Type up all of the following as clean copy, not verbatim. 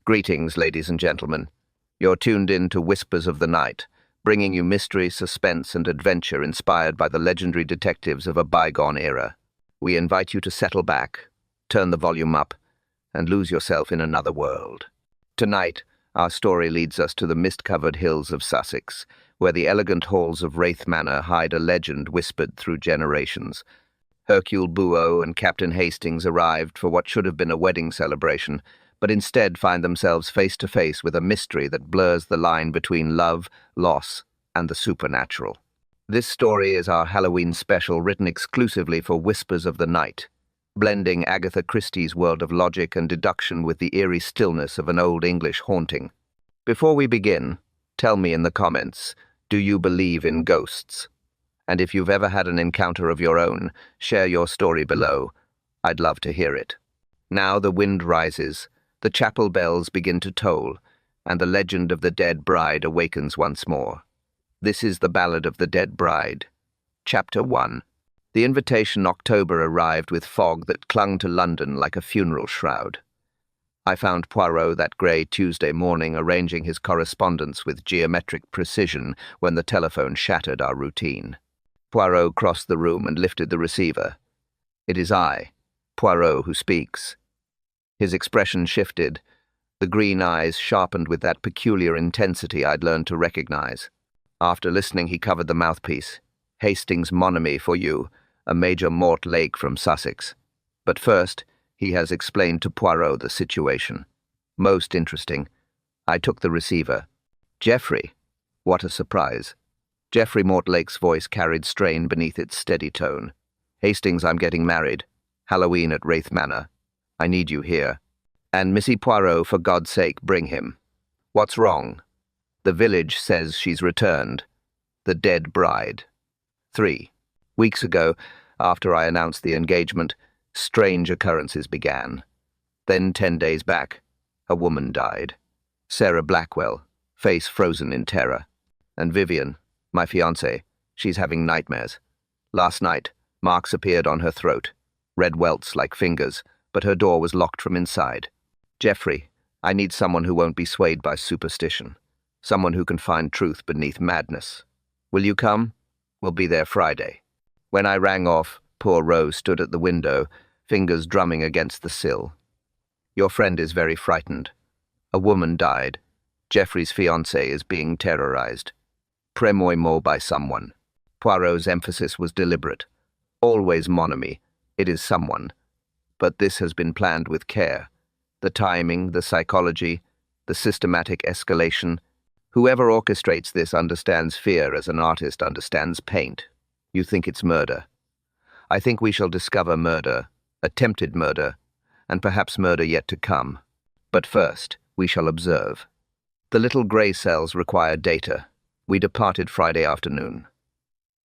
Greetings, ladies and gentlemen. You're tuned in to Whispers of the Night, bringing you mystery, suspense, and adventure inspired by the legendary detectives of a bygone era. We invite you to settle back, turn the volume up, and lose yourself in another world. Tonight, our story leads us to the mist-covered hills of Sussex, where the elegant halls of Wraith Manor hide a legend whispered through generations. Hercule Poirot and Captain Hastings arrived for what should have been a wedding celebration, but instead find themselves face to face with a mystery that blurs the line between love, loss, and the supernatural. This story is our Halloween special written exclusively for Whispers of the Night, blending Agatha Christie's world of logic and deduction with the eerie stillness of an old English haunting. Before we begin, tell me in the comments, do you believe in ghosts? And if you've ever had an encounter of your own, share your story below. I'd love to hear it. Now the wind rises, the chapel bells begin to toll, and the legend of the dead bride awakens once more. This is the Ballad of the Dead Bride. Chapter 1. The invitation October arrived with fog that clung to London like a funeral shroud. I found Poirot that grey Tuesday morning arranging his correspondence with geometric precision when the telephone shattered our routine. Poirot crossed the room and lifted the receiver. It is I, Poirot, who speaks. His expression shifted, the green eyes sharpened with that peculiar intensity I'd learned to recognize. After listening, he covered the mouthpiece. Hastings' monemy for you, a Major Mortlake from Sussex. But first, he has explained to Poirot the situation. Most interesting. I took the receiver. Geoffrey. What a surprise. Geoffrey Mortlake's voice carried strain beneath its steady tone. Hastings, I'm getting married. Halloween at Wraith Manor. I need you here. And Missy Poirot, for God's sake, bring him. What's wrong? The village says she's returned. The dead bride. 3 weeks ago, after I announced the engagement, strange occurrences began. Then 10 days back, a woman died. Sarah Blackwell, face frozen in terror. And Vivian, my fiancée, she's having nightmares. Last night, marks appeared on her throat, red welts like fingers, but her door was locked from inside. Geoffrey, I need someone who won't be swayed by superstition. Someone who can find truth beneath madness. Will you come? We'll be there Friday. When I rang off, poor Rose stood at the window, fingers drumming against the sill. Your friend is very frightened. A woman died. Geoffrey's fiancée is being terrorized. Près-moi by someone. Poirot's emphasis was deliberate. Always mon ami. It is someone. But this has been planned with care. The timing, the psychology, the systematic escalation. Whoever orchestrates this understands fear as an artist understands paint. You think it's murder. I think we shall discover murder, attempted murder, and perhaps murder yet to come. But first, we shall observe. The little grey cells require data. We departed Friday afternoon.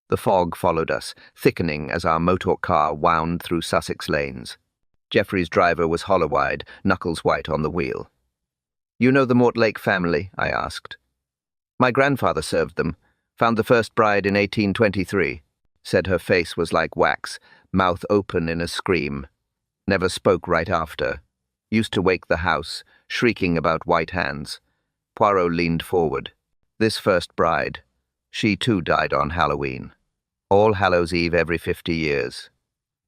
The fog followed us, thickening as our motor car wound through Sussex lanes. Geoffrey's driver was hollow-eyed, knuckles white on the wheel. You know the Mortlake family? I asked. My grandfather served them, found the first bride in 1823, said her face was like wax, mouth open in a scream. Never spoke right after. Used to wake the house, shrieking about white hands. Poirot leaned forward. This first bride, she too died on Halloween. All Hallows Eve every 50 years.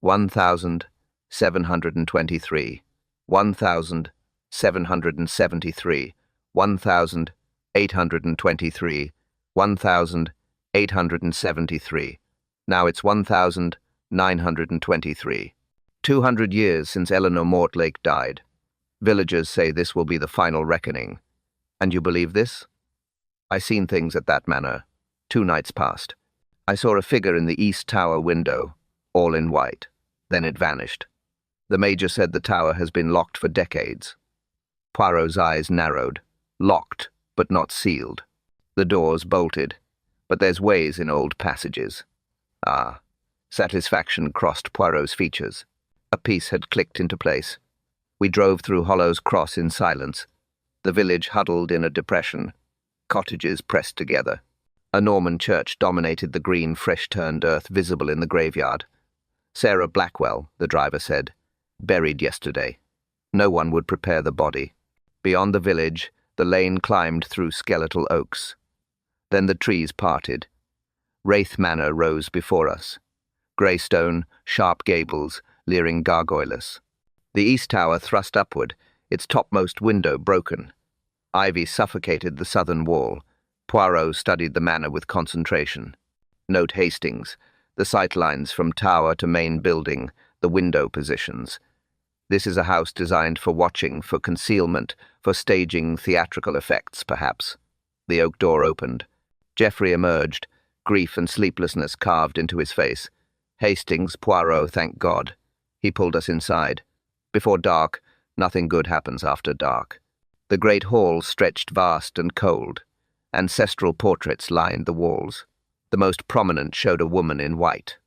1,723, 1,773, 1,823, 1,873. Now it's 1,923. 200 years since Eleanor Mortlake died. Villagers say this will be the final reckoning. And you believe this? I seen things at that manor. 2 nights past. I saw a figure in the east tower window, all in white. Then it vanished. The Major said the tower has been locked for decades. Poirot's eyes narrowed. Locked, but not sealed. The doors bolted. But there's ways in old passages. Ah. Satisfaction crossed Poirot's features. A piece had clicked into place. We drove through Hollow's Cross in silence. The village huddled in a depression. Cottages pressed together. A Norman church dominated the green, fresh-turned earth visible in the graveyard. Sarah Blackwell, the driver said, buried yesterday. No one would prepare the body. Beyond the village, the lane climbed through skeletal oaks. Then the trees parted. Wraith Manor rose before us. Grey stone, sharp gables, leering gargoylous. The east tower thrust upward, its topmost window broken. Ivy suffocated the southern wall. Poirot studied the manor with concentration. Note Hastings, the sightlines from tower to main building, the window positions. This is a house designed for watching, for concealment, for staging theatrical effects, perhaps. The oak door opened. Geoffrey emerged, grief and sleeplessness carved into his face. Hastings, Poirot, thank God. He pulled us inside. Before dark, nothing good happens after dark. The great hall stretched vast and cold. Ancestral portraits lined the walls. The most prominent showed a woman in white.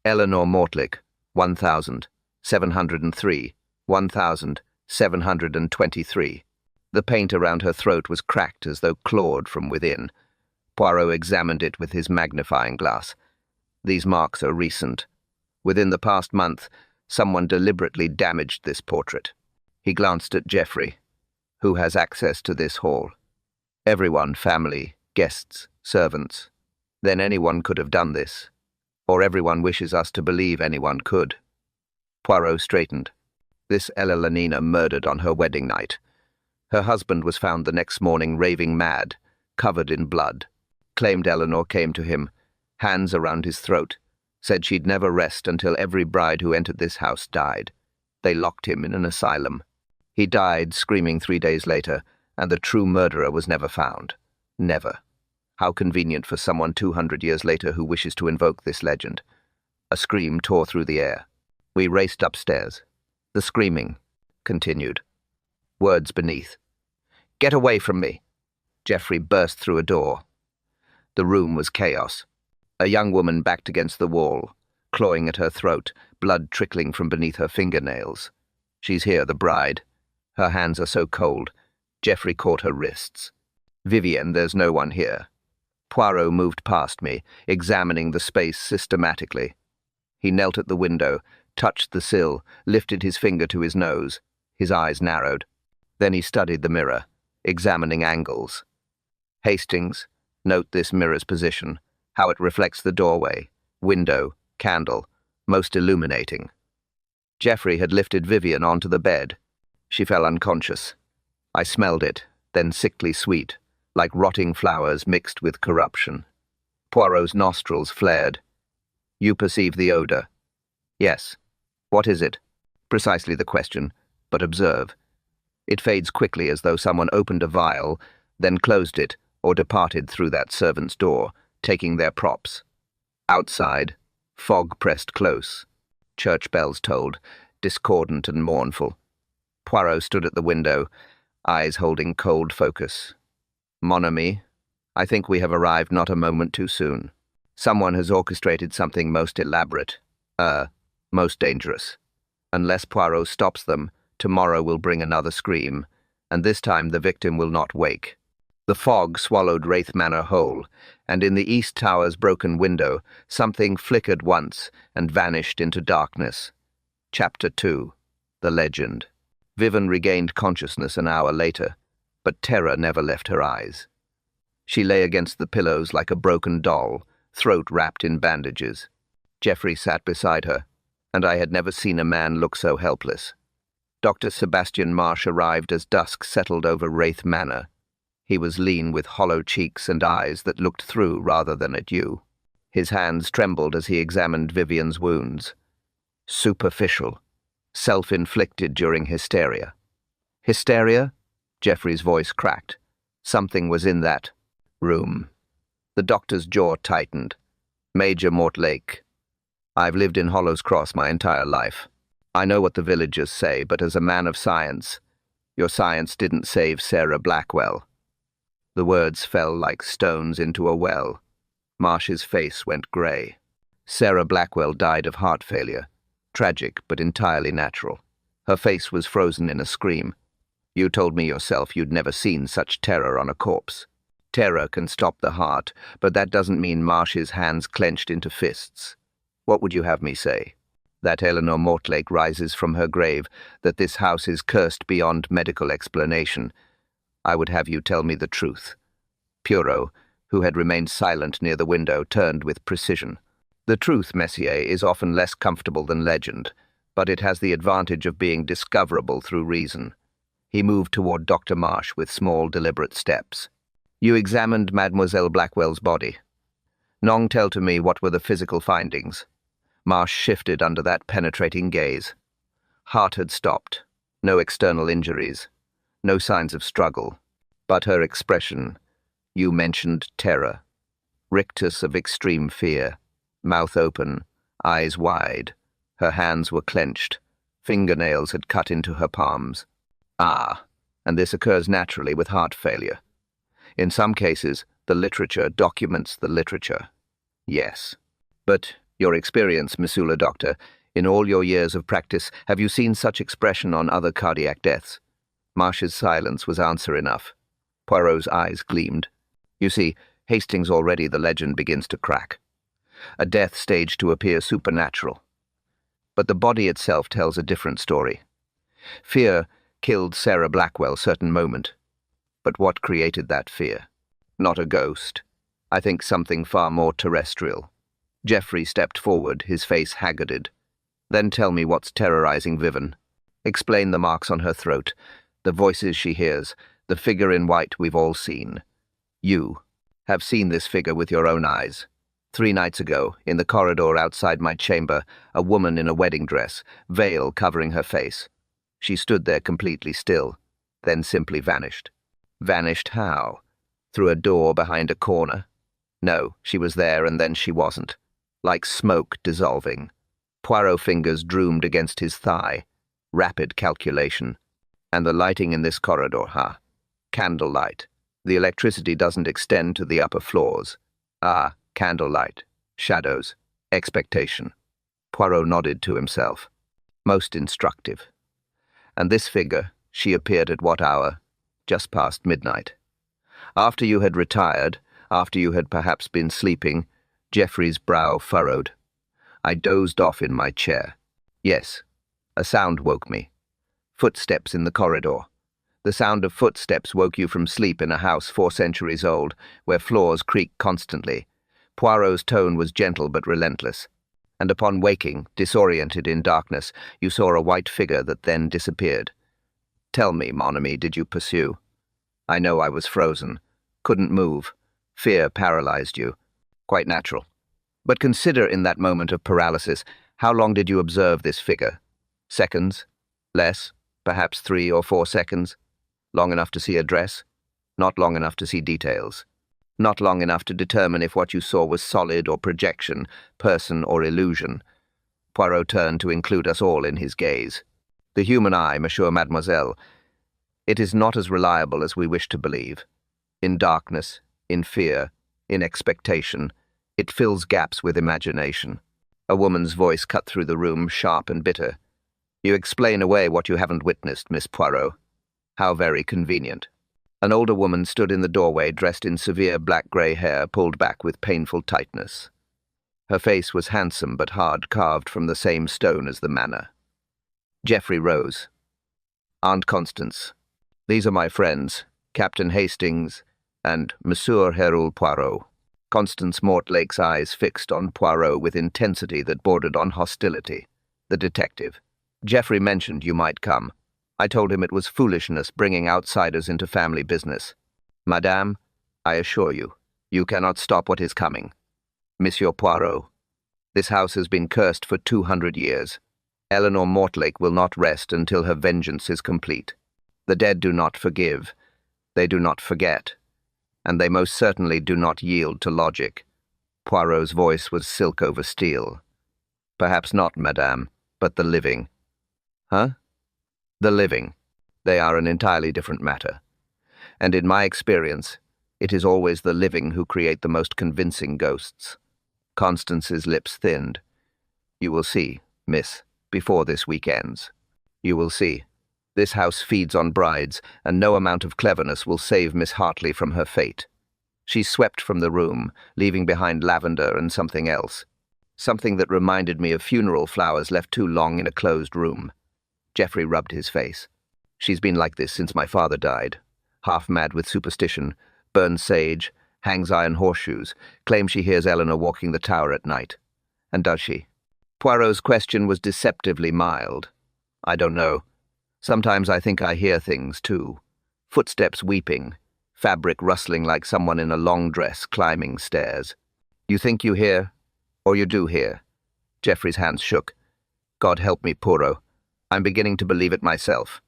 Eleanor Mortlick, 1703, 1723. The paint around her throat was cracked as though clawed from within. Poirot examined it with his magnifying glass. These marks are recent. Within the past month, someone deliberately damaged this portrait. He glanced at Geoffrey. Who has access to this hall? Everyone, family, guests, servants. Then anyone could have done this. Or everyone wishes us to believe anyone could. Poirot straightened. This Elenina murdered on her wedding night. Her husband was found the next morning raving mad, covered in blood. Claimed Eleanor came to him, hands around his throat, said she'd never rest until every bride who entered this house died. They locked him in an asylum. He died screaming 3 days later, and the true murderer was never found. Never. How convenient for someone 200 years later who wishes to invoke this legend. A scream tore through the air. We raced upstairs. The screaming continued. Words beneath. Get away from me! Geoffrey burst through a door. The room was chaos. A young woman backed against the wall, clawing at her throat, blood trickling from beneath her fingernails. She's here, the bride. Her hands are so cold. Geoffrey caught her wrists. Vivienne, there's no one here. Poirot moved past me, examining the space systematically. He knelt at the window, touched the sill, lifted his finger to his nose. His eyes narrowed. Then he studied the mirror, examining angles. Hastings, note this mirror's position, how it reflects the doorway, window, candle, most illuminating. Geoffrey had lifted Vivienne onto the bed. She fell unconscious. I smelled it, then sickly sweet, like rotting flowers mixed with corruption. Poirot's nostrils flared. You perceive the odor? Yes. What is it? Precisely the question, but observe. It fades quickly as though someone opened a vial, then closed it, or departed through that servant's door, taking their props. Outside, fog pressed close. Church bells tolled, discordant and mournful. Poirot stood at the window, eyes holding cold focus. Mon ami, I think we have arrived not a moment too soon. Someone has orchestrated something most elaborate, most dangerous. Unless Poirot stops them, tomorrow will bring another scream, and this time the victim will not wake. The fog swallowed Wraith Manor whole, and in the east tower's broken window, something flickered once and vanished into darkness. Chapter 2. The Legend. Vivienne regained consciousness an hour later, but terror never left her eyes. She lay against the pillows like a broken doll, throat wrapped in bandages. Geoffrey sat beside her, and I had never seen a man look so helpless. Dr. Sebastian Marsh arrived as dusk settled over Wraith Manor. He was lean with hollow cheeks and eyes that looked through rather than at you. His hands trembled as he examined Vivienne's wounds. Superficial. Self-inflicted during hysteria. Hysteria? Geoffrey's voice cracked. Something was in that room. The doctor's jaw tightened. Major Mortlake. I've lived in Hollow's Cross my entire life. I know what the villagers say, but as a man of science, your science didn't save Sarah Blackwell. The words fell like stones into a well. Marsh's face went grey. Sarah Blackwell died of heart failure. Tragic, but entirely natural. Her face was frozen in a scream. You told me yourself you'd never seen such terror on a corpse. Terror can stop the heart, but that doesn't mean Marsh's hands clenched into fists. What would you have me say? that Eleanor Mortlake rises from her grave, that this house is cursed beyond medical explanation, I would have you tell me the truth." Poirot, who had remained silent near the window, turned with precision. "The truth, Messier, is often less comfortable than legend, but it has the advantage of being discoverable through reason." He moved toward Dr. Marsh with small, deliberate steps. "You examined Mademoiselle Blackwell's body. Nong, tell to me what were the physical findings." Marsh shifted under that penetrating gaze. Heart had stopped. No external injuries. No signs of struggle. But her expression, you mentioned terror. Rictus of extreme fear. Mouth open, eyes wide. Her hands were clenched. Fingernails had cut into her palms. Ah, and this occurs naturally with heart failure. In some cases, the literature documents the literature. Yes. But your experience, Monsieur le Doctor, in all your years of practice, have you seen such expression on other cardiac deaths? Marsh's silence was answer enough. Poirot's eyes gleamed. You see, Hastings already the legend begins to crack. A death staged to appear supernatural. But the body itself tells a different story. Fear killed Sarah Blackwell certain moment. But what created that fear? Not a ghost. I think something far more terrestrial. Geoffrey stepped forward, his face haggarded. Then tell me what's terrorizing Vivian. Explain the marks on her throat, the voices she hears, the figure in white we've all seen. You have seen this figure with your own eyes. 3 nights ago, in the corridor outside my chamber, a woman in a wedding dress, veil covering her face. She stood there completely still, then simply vanished. Vanished how? Through a door behind a corner? No, she was there and then she wasn't. Like smoke dissolving. Poirot fingers droomed against his thigh. Rapid calculation. And the lighting in this corridor, huh? Candlelight. The electricity doesn't extend to the upper floors. Ah, candlelight. Shadows. Expectation. Poirot nodded to himself. Most instructive. And this figure, she appeared at what hour? Just past midnight. After you had retired, after you had perhaps been sleeping, Geoffrey's brow furrowed. I dozed off in my chair. Yes, a sound woke me. Footsteps in the corridor. The sound of footsteps woke you from sleep in a house 4 centuries old, where floors creak constantly. Poirot's tone was gentle but relentless. And upon waking, disoriented in darkness, you saw a white figure that then disappeared. Tell me, mon ami, did you pursue? I know I was frozen. Couldn't move. Fear paralyzed you. Quite natural. But consider in that moment of paralysis, how long did you observe this figure? Seconds? Less? Perhaps 3 or 4 seconds? Long enough to see a dress? Not long enough to see details. Not long enough to determine if what you saw was solid or projection, person or illusion. Poirot turned to include us all in his gaze. The human eye, Monsieur Mademoiselle, it is not as reliable as we wish to believe. In darkness, in fear, in expectation, it fills gaps with imagination. A woman's voice cut through the room, sharp and bitter. You explain away what you haven't witnessed, Miss Poirot. How very convenient. An older woman stood in the doorway, dressed in severe black-grey hair pulled back with painful tightness. Her face was handsome but hard, carved from the same stone as the manor. Geoffrey rose. Aunt Constance, these are my friends, Captain Hastings and Monsieur Hercule Poirot. Constance Mortlake's eyes fixed on Poirot with intensity that bordered on hostility. The detective. Geoffrey mentioned you might come. I told him it was foolishness bringing outsiders into family business. Madame, I assure you, you cannot stop what is coming. Monsieur Poirot, this house has been cursed for 200 years. Eleanor Mortlake will not rest until her vengeance is complete. The dead do not forgive. They do not forget. And they most certainly do not yield to logic. Poirot's voice was silk over steel. Perhaps not, madame, but the living. Huh? The living. They are an entirely different matter. And in my experience, it is always the living who create the most convincing ghosts. Constance's lips thinned. You will see, miss, before this week ends. You will see. This house feeds on brides, and no amount of cleverness will save Miss Hartley from her fate. She swept from the room, leaving behind lavender and something else. something that reminded me of funeral flowers left too long in a closed room. Geoffrey rubbed his face. She's been like this since my father died. Half mad with superstition, burns sage, hangs iron horseshoes, claims she hears Eleanor walking the tower at night. And does she? Poirot's question was deceptively mild. I don't know. Sometimes I think I hear things, too. Footsteps weeping, fabric rustling like someone in a long dress climbing stairs. You think you hear, or you do hear? Geoffrey's hands shook. God help me, Poirot. I'm beginning to believe it myself.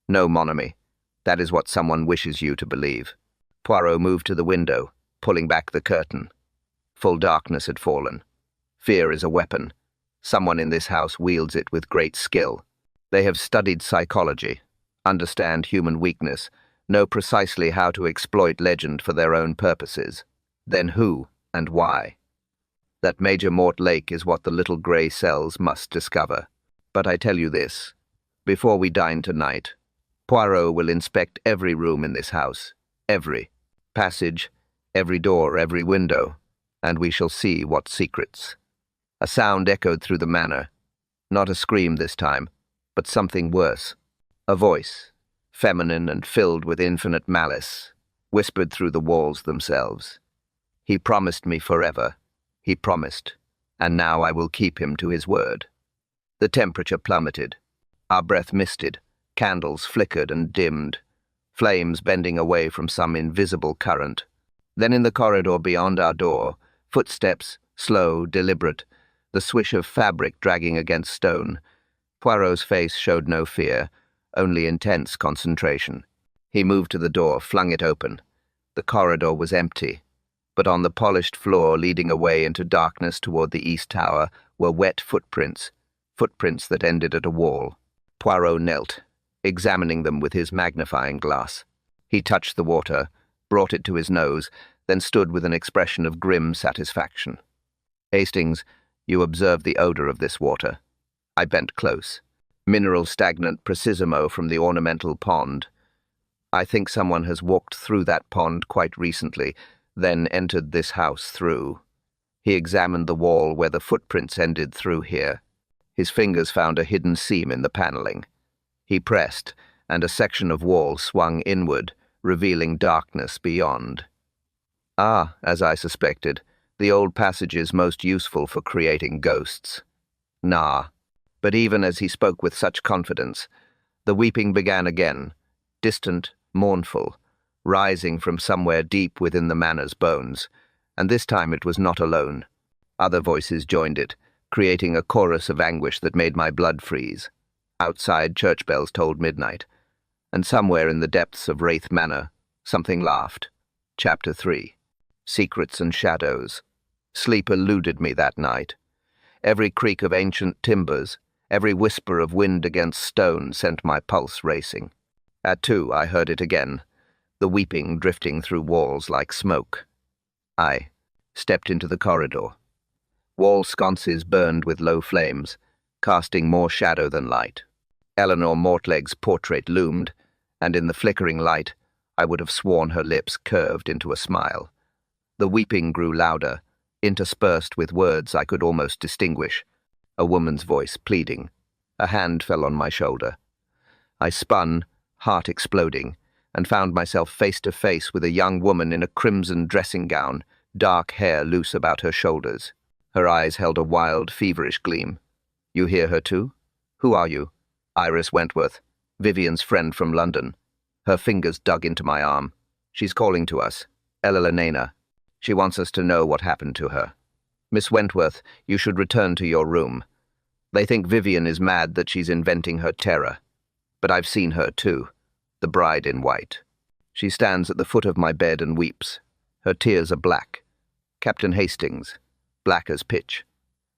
No, mon ami. That is what someone wishes you to believe. Poirot moved to the window, pulling back the curtain. Full darkness had fallen. Fear is a weapon. Someone in this house wields it with great skill. They have studied psychology, understand human weakness, know precisely how to exploit legend for their own purposes. Then who and why? That Major Mortlake is what the little grey cells must discover. But I tell you this, before we dine tonight, Poirot will inspect every room in this house, every passage, every door, every window, and we shall see what secrets. A sound echoed through the manor, not a scream this time, but something worse. A voice, feminine and filled with infinite malice, whispered through the walls themselves. He promised me forever. He promised, and now I will keep him to his word. The temperature plummeted. Our breath misted. Candles flickered and dimmed, flames bending away from some invisible current. Then in the corridor beyond our door, footsteps, slow, deliberate, the swish of fabric dragging against stone. Poirot's face showed no fear, only intense concentration. He moved to the door, flung it open. The corridor was empty, but on the polished floor leading away into darkness toward the east tower were wet footprints, footprints that ended at a wall. Poirot knelt, examining them with his magnifying glass. He touched the water, brought it to his nose, then stood with an expression of grim satisfaction. Hastings, you observed the odor of this water. I bent close. Mineral stagnant Precisimo from the ornamental pond. I think someone has walked through that pond quite recently, then entered this house through. He examined the wall where the footprints ended through here. His fingers found a hidden seam in the paneling. He pressed, and a section of wall swung inward, revealing darkness beyond. Ah, as I suspected, the old passages most useful for creating ghosts. Nah. But even as he spoke with such confidence, the weeping began again, distant, mournful, rising from somewhere deep within the manor's bones, and this time it was not alone. Other voices joined it, creating a chorus of anguish that made my blood freeze. Outside, church bells tolled midnight, and somewhere in the depths of Wraith Manor, something laughed. Chapter 3. Secrets and Shadows. Sleep eluded me that night. Every creak of ancient timbers, every whisper of wind against stone sent my pulse racing. At 2, I heard it again, the weeping drifting through walls like smoke. I stepped into the corridor. Wall sconces burned with low flames, casting more shadow than light. Eleanor Mortlake's portrait loomed, and in the flickering light, I would have sworn her lips curved into a smile. The weeping grew louder, interspersed with words I could almost distinguish. A woman's voice pleading. A hand fell on my shoulder. I spun, heart exploding, and found myself face to face with a young woman in a crimson dressing gown, dark hair loose about her shoulders. Her eyes held a wild, feverish gleam. You hear her too? Who are you? Iris Wentworth, Vivian's friend from London. Her fingers dug into my arm. She's calling to us. Elena. She wants us to know what happened to her. Miss Wentworth, you should return to your room. They think Vivian is mad that she's inventing her terror. But I've seen her too, the bride in white. She stands at the foot of my bed and weeps. Her tears are black. Captain Hastings, black as pitch.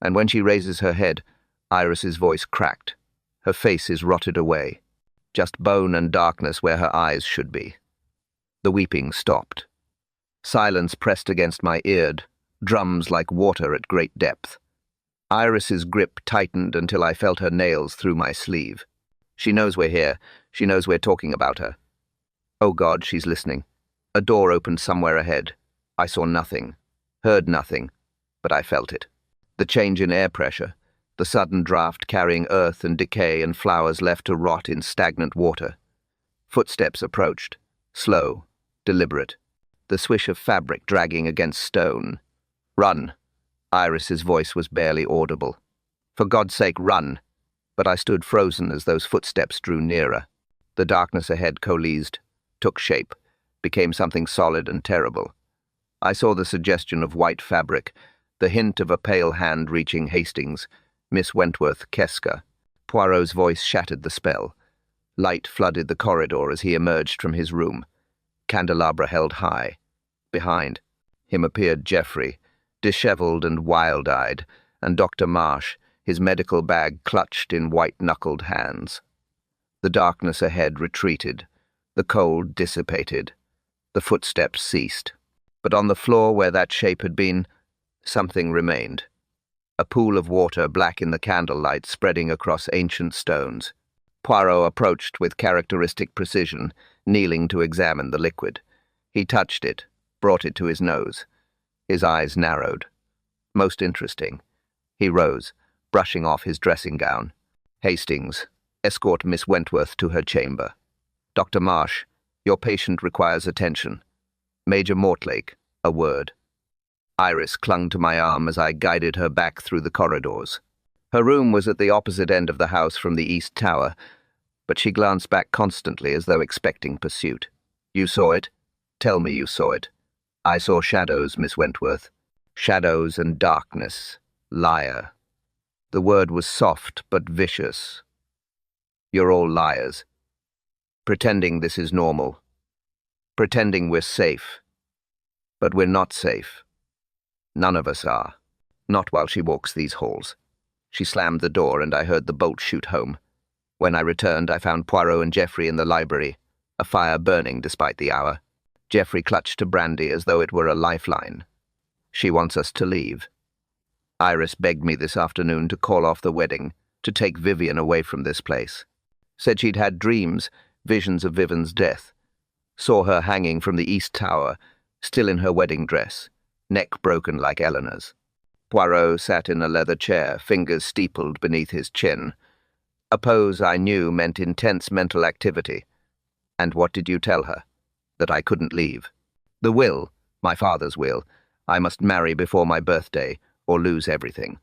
And when she raises her head, Iris's voice cracked. Her face is rotted away. Just bone and darkness where her eyes should be. The weeping stopped. Silence pressed against my ear, drums like water at great depth. Iris's grip tightened until I felt her nails through my sleeve. She knows we're here. She knows we're talking about her. Oh God, she's listening. A door opened somewhere ahead. I saw nothing, heard nothing, but I felt it. The change in air pressure, the sudden draft carrying earth and decay and flowers left to rot in stagnant water. Footsteps approached, slow, deliberate, the swish of fabric dragging against stone. "Run!" Iris's voice was barely audible. "For God's sake, run!" But I stood frozen as those footsteps drew nearer. The darkness ahead coalesced, took shape, became something solid and terrible. I saw the suggestion of white fabric, the hint of a pale hand reaching Hastings, Miss Wentworth Kesker. Poirot's voice shattered the spell. Light flooded the corridor as he emerged from his room, candelabra held high. Behind him appeared Geoffrey, dishevelled and wild-eyed, and Dr. Marsh, his medical bag clutched in white-knuckled hands. The darkness ahead retreated, the cold dissipated, the footsteps ceased. But on the floor where that shape had been, something remained. A pool of water black in the candlelight spreading across ancient stones. Poirot approached with characteristic precision, kneeling to examine the liquid. He touched it, brought it to his nose. His eyes narrowed. Most interesting. He rose, brushing off his dressing gown. "Hastings, escort Miss Wentworth to her chamber. Dr. Marsh, your patient requires attention. Major Mortlake, a word." Iris clung to my arm as I guided her back through the corridors. Her room was at the opposite end of the house from the east tower, but she glanced back constantly as though expecting pursuit. "You saw it? Tell me you saw it." "I saw shadows, Miss Wentworth. Shadows and darkness. Liar." The word was soft but vicious. "You're all liars. Pretending this is normal. Pretending we're safe. But we're not safe. None of us are. Not while she walks these halls." She slammed the door and I heard the bolt shoot home. When I returned, I found Poirot and Geoffrey in the library, a fire burning despite the hour. Geoffrey clutched to brandy as though it were a lifeline. "She wants us to leave. Iris begged me this afternoon to call off the wedding, to take Vivian away from this place. Said she'd had dreams, visions of Vivian's death. Saw her hanging from the east tower, still in her wedding dress, neck broken like Eleanor's." Poirot sat in a leather chair, fingers steepled beneath his chin. A pose I knew meant intense mental activity. "And what did you tell her?" "That I couldn't leave. The will, my father's will, I must marry before my birthday, or lose everything.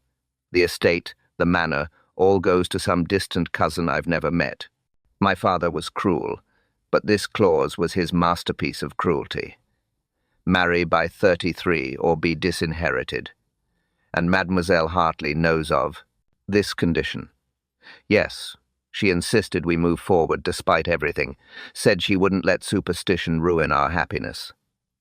The estate, the manor, all goes to some distant cousin I've never met. My father was cruel, but this clause was his masterpiece of cruelty. Marry by 33 or be disinherited. And Mademoiselle Hartley knows of this condition. Yes, she insisted we move forward despite everything, said she wouldn't let superstition ruin our happiness."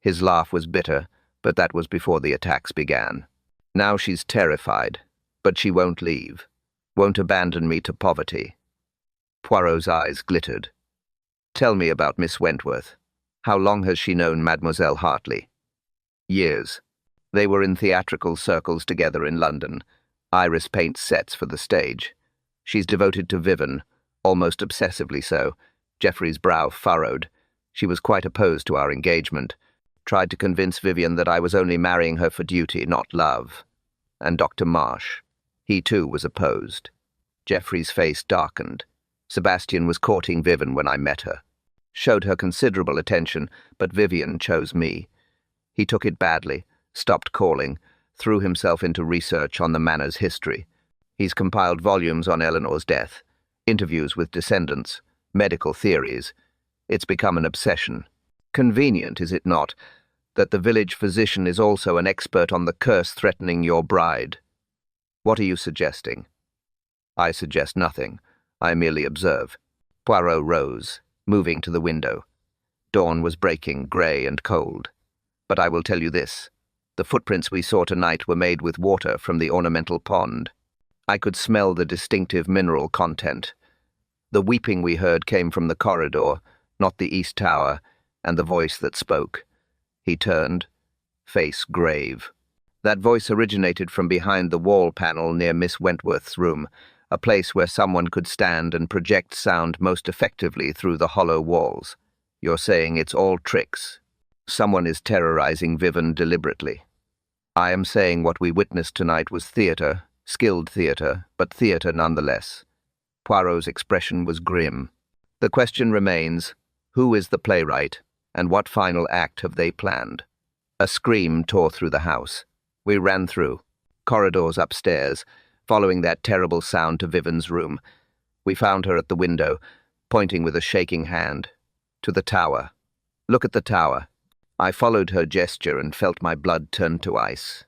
His laugh was bitter, but that was before the attacks began. "Now she's terrified, but she won't leave, won't abandon me to poverty." Poirot's eyes glittered. "Tell me about Miss Wentworth. How long has she known Mademoiselle Hartley?" "Years. They were in theatrical circles together in London. Iris paints sets for the stage. She's devoted to Vivian, almost obsessively so." Geoffrey's brow furrowed. "She was quite opposed to our engagement. Tried to convince Vivian that I was only marrying her for duty, not love. And Dr. Marsh. He too was opposed." Geoffrey's face darkened. "Sebastian was courting Vivian when I met her. Showed her considerable attention, but Vivian chose me. He took it badly, stopped calling, threw himself into research on the manor's history. He's compiled volumes on Eleanor's death, interviews with descendants, medical theories. It's become an obsession. Convenient, is it not, that the village physician is also an expert on the curse threatening your bride? What are you suggesting?" "I suggest nothing. I merely observe." Poirot rose, moving to the window. Dawn was breaking, grey and cold. "But I will tell you this. The footprints we saw tonight were made with water from the ornamental pond. I could smell the distinctive mineral content. The weeping we heard came from the corridor, not the east tower, and the voice that spoke." He turned, face grave. "That voice originated from behind the wall panel near Miss Wentworth's room, a place where someone could stand and project sound most effectively through the hollow walls. You're saying it's all tricks. Someone is terrorizing Vivian deliberately." I am saying what we witnessed tonight was theatre, skilled theatre, but theatre nonetheless. Poirot's expression was grim. The question remains, who is the playwright, and what final act have they planned? A scream tore through the house. We ran through, corridors upstairs, following that terrible sound to Vivian's room. We found her at the window, pointing with a shaking hand. To the tower. Look at the tower. I followed her gesture and felt my blood turn to ice.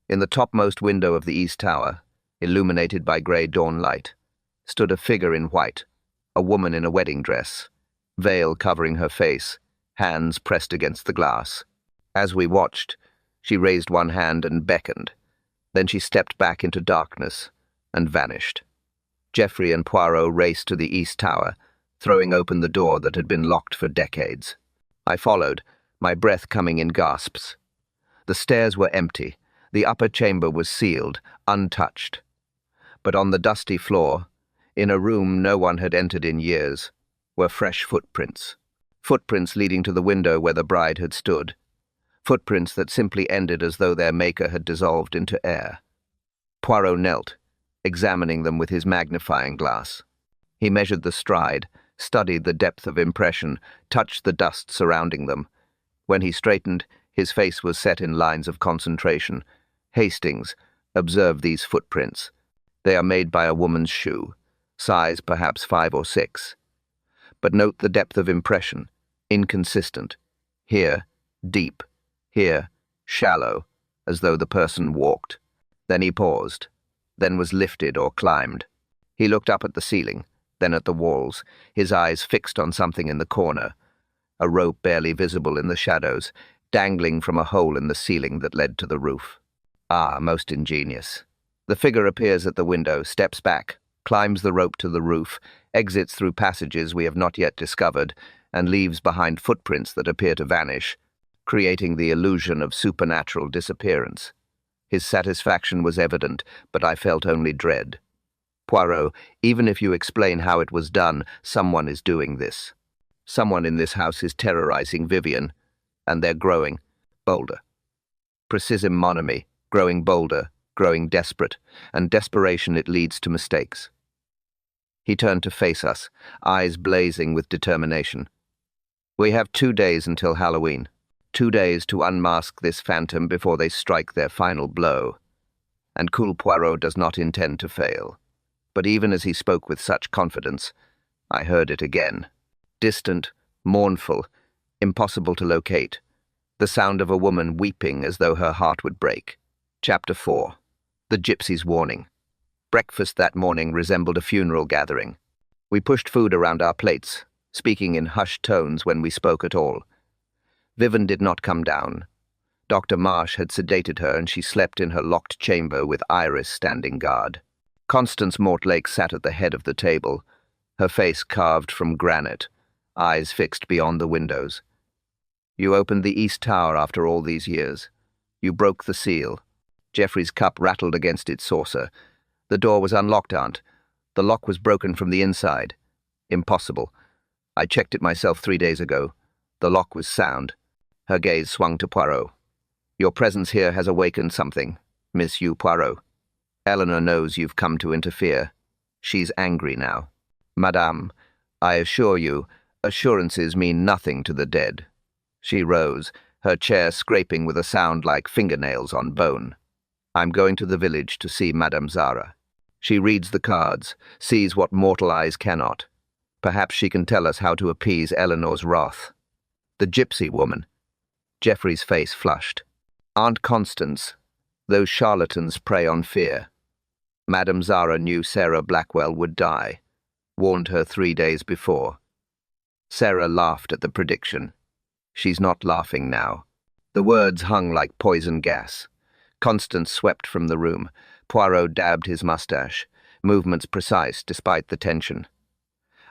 In the topmost window of the east tower, illuminated by grey dawn light, stood a figure in white, a woman in a wedding dress, veil covering her face, hands pressed against the glass. As we watched, she raised one hand and beckoned. Then she stepped back into darkness and vanished. Geoffrey and Poirot raced to the east tower, throwing open the door that had been locked for decades. I followed, my breath coming in gasps. The stairs were empty. The upper chamber was sealed, untouched. But on the dusty floor, in a room no one had entered in years, were fresh footprints. Footprints leading to the window where the bride had stood. Footprints that simply ended as though their maker had dissolved into air. Poirot knelt, examining them with his magnifying glass. He measured the stride, studied the depth of impression, touched the dust surrounding them. When he straightened, his face was set in lines of concentration. Hastings, observe these footprints. They are made by a woman's shoe, size perhaps 5 or 6. But note the depth of impression, inconsistent. Here, deep. Here, shallow, as though the person walked. Then he paused, then was lifted or climbed. He looked up at the ceiling, then at the walls, his eyes fixed on something in the corner. A rope barely visible in the shadows, dangling from a hole in the ceiling that led to the roof. Ah, most ingenious. The figure appears at the window, steps back, climbs the rope to the roof, exits through passages we have not yet discovered, and leaves behind footprints that appear to vanish, creating the illusion of supernatural disappearance. His satisfaction was evident, but I felt only dread. Poirot, even if you explain how it was done, someone is doing this. Someone in this house is terrorizing Vivian, and they're growing bolder. Precisum monami, growing bolder, growing desperate, and desperation it leads to mistakes. He turned to face us, eyes blazing with determination. We have 2 days until Halloween. 2 days to unmask this phantom before they strike their final blow. And Hercule Poirot does not intend to fail. But even as he spoke with such confidence, I heard it again. Distant, mournful, impossible to locate. The sound of a woman weeping as though her heart would break. Chapter 4. The Gypsy's Warning. Breakfast that morning resembled a funeral gathering. We pushed food around our plates, speaking in hushed tones when we spoke at all. Vivian did not come down. Dr. Marsh had sedated her and she slept in her locked chamber with Iris standing guard. Constance Mortlake sat at the head of the table, her face carved from granite, eyes fixed beyond the windows. You opened the East Tower after all these years. You broke the seal. Geoffrey's cup rattled against its saucer. The door was unlocked, Aunt. The lock was broken from the inside. Impossible. I checked it myself 3 days ago. The lock was sound. Her gaze swung to Poirot. Your presence here has awakened something, Monsieur Poirot. Eleanor knows you've come to interfere. She's angry now. Madame, I assure you, assurances mean nothing to the dead. She rose, her chair scraping with a sound like fingernails on bone. I'm going to the village to see Madame Zara. She reads the cards, sees what mortal eyes cannot. Perhaps she can tell us how to appease Eleanor's wrath. The gypsy woman. Geoffrey's face flushed. Aunt Constance, those charlatans prey on fear. Madame Zara knew Sarah Blackwell would die, warned her 3 days before. Sarah laughed at the prediction. She's not laughing now. The words hung like poison gas. Constance swept from the room. Poirot dabbed his mustache, movements precise despite the tension.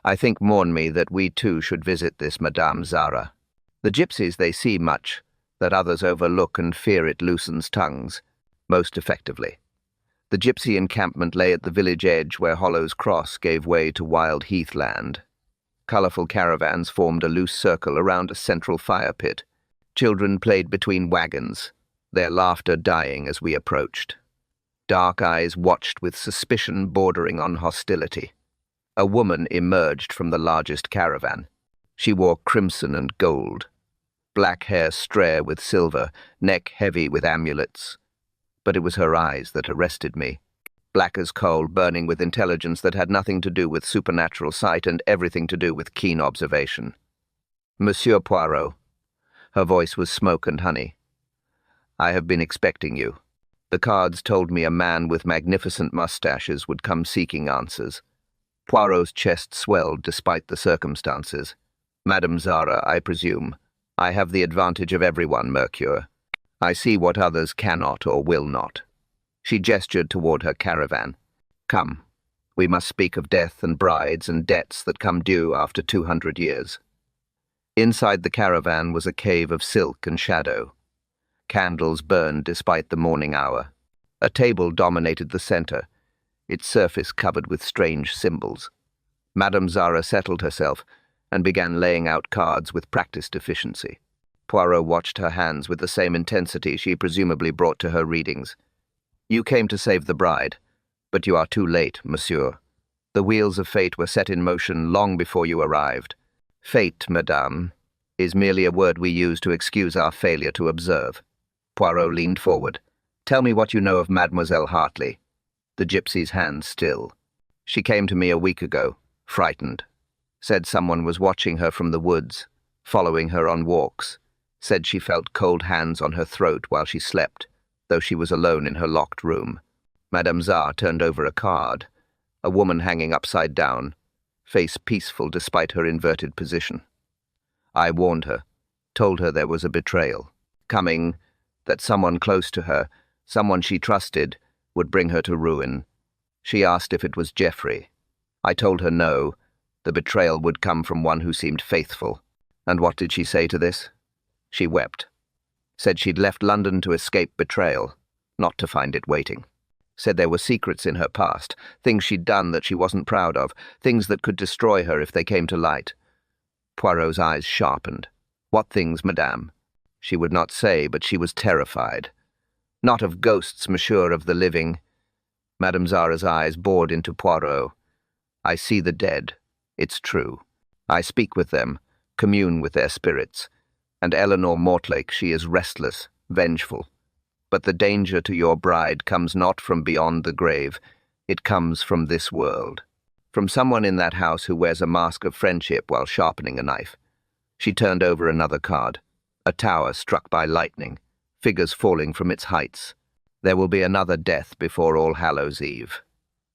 I think mourn me that we too should visit this Madame Zara. The gypsies they see much, that others overlook and fear it loosens tongues, most effectively. The gypsy encampment lay at the village edge where Hollow's Cross gave way to wild heathland. Colourful caravans formed a loose circle around a central fire pit. Children played between wagons. their laughter dying as we approached. Dark eyes watched with suspicion bordering on hostility. A woman emerged from the largest caravan. She wore crimson and gold, black hair stray with silver, neck heavy with amulets. But it was her eyes that arrested me, black as coal, burning with intelligence that had nothing to do with supernatural sight and everything to do with keen observation. "Monsieur Poirot." Her voice was smoke and honey. "I have been expecting you. The cards told me a man with magnificent mustaches would come seeking answers." Poirot's chest swelled despite the circumstances. "Madame Zara, I presume. I have the advantage of everyone, Mercure. I see what others cannot or will not." She gestured toward her caravan. "Come, we must speak of death and brides and debts that come due after 200 years. Inside the caravan was a cave of silk and shadow. Candles burned despite the morning hour. A table dominated the center, its surface covered with strange symbols. Madame Zara settled herself and began laying out cards with practiced efficiency. Poirot watched her hands with the same intensity she presumably brought to her readings. "You came to save the bride, but you are too late, monsieur. The wheels of fate were set in motion long before you arrived. Fate, madame, is merely a word we use to excuse our failure to observe." Poirot leaned forward. "Tell me what you know of Mademoiselle Hartley." The gypsy's hands still. "She came to me a week ago, frightened. Said someone was watching her from the woods, following her on walks. Said she felt cold hands on her throat while she slept, though she was alone in her locked room." Madame Zara turned over a card, a woman hanging upside down, face peaceful despite her inverted position. "I warned her, told her there was a betrayal coming, that someone close to her, someone she trusted, would bring her to ruin. She asked if it was Geoffrey. I told her no, the betrayal would come from one who seemed faithful." "And what did she say to this?" "She wept. Said she'd left London to escape betrayal, not to find it waiting. Said there were secrets in her past, things she'd done that she wasn't proud of, things that could destroy her if they came to light." Poirot's eyes sharpened. "What things, madame?" She would not say, but she was terrified. "Not of ghosts, monsieur, of the living." Madame Zara's eyes bored into Poirot. "I see the dead. It's true. I speak with them, commune with their spirits. And Eleanor Mortlake, she is restless, vengeful. But the danger to your bride comes not from beyond the grave. It comes from this world. From someone in that house who wears a mask of friendship while sharpening a knife." She turned over another card. A tower struck by lightning, figures falling from its heights. "There will be another death before All Hallows' Eve.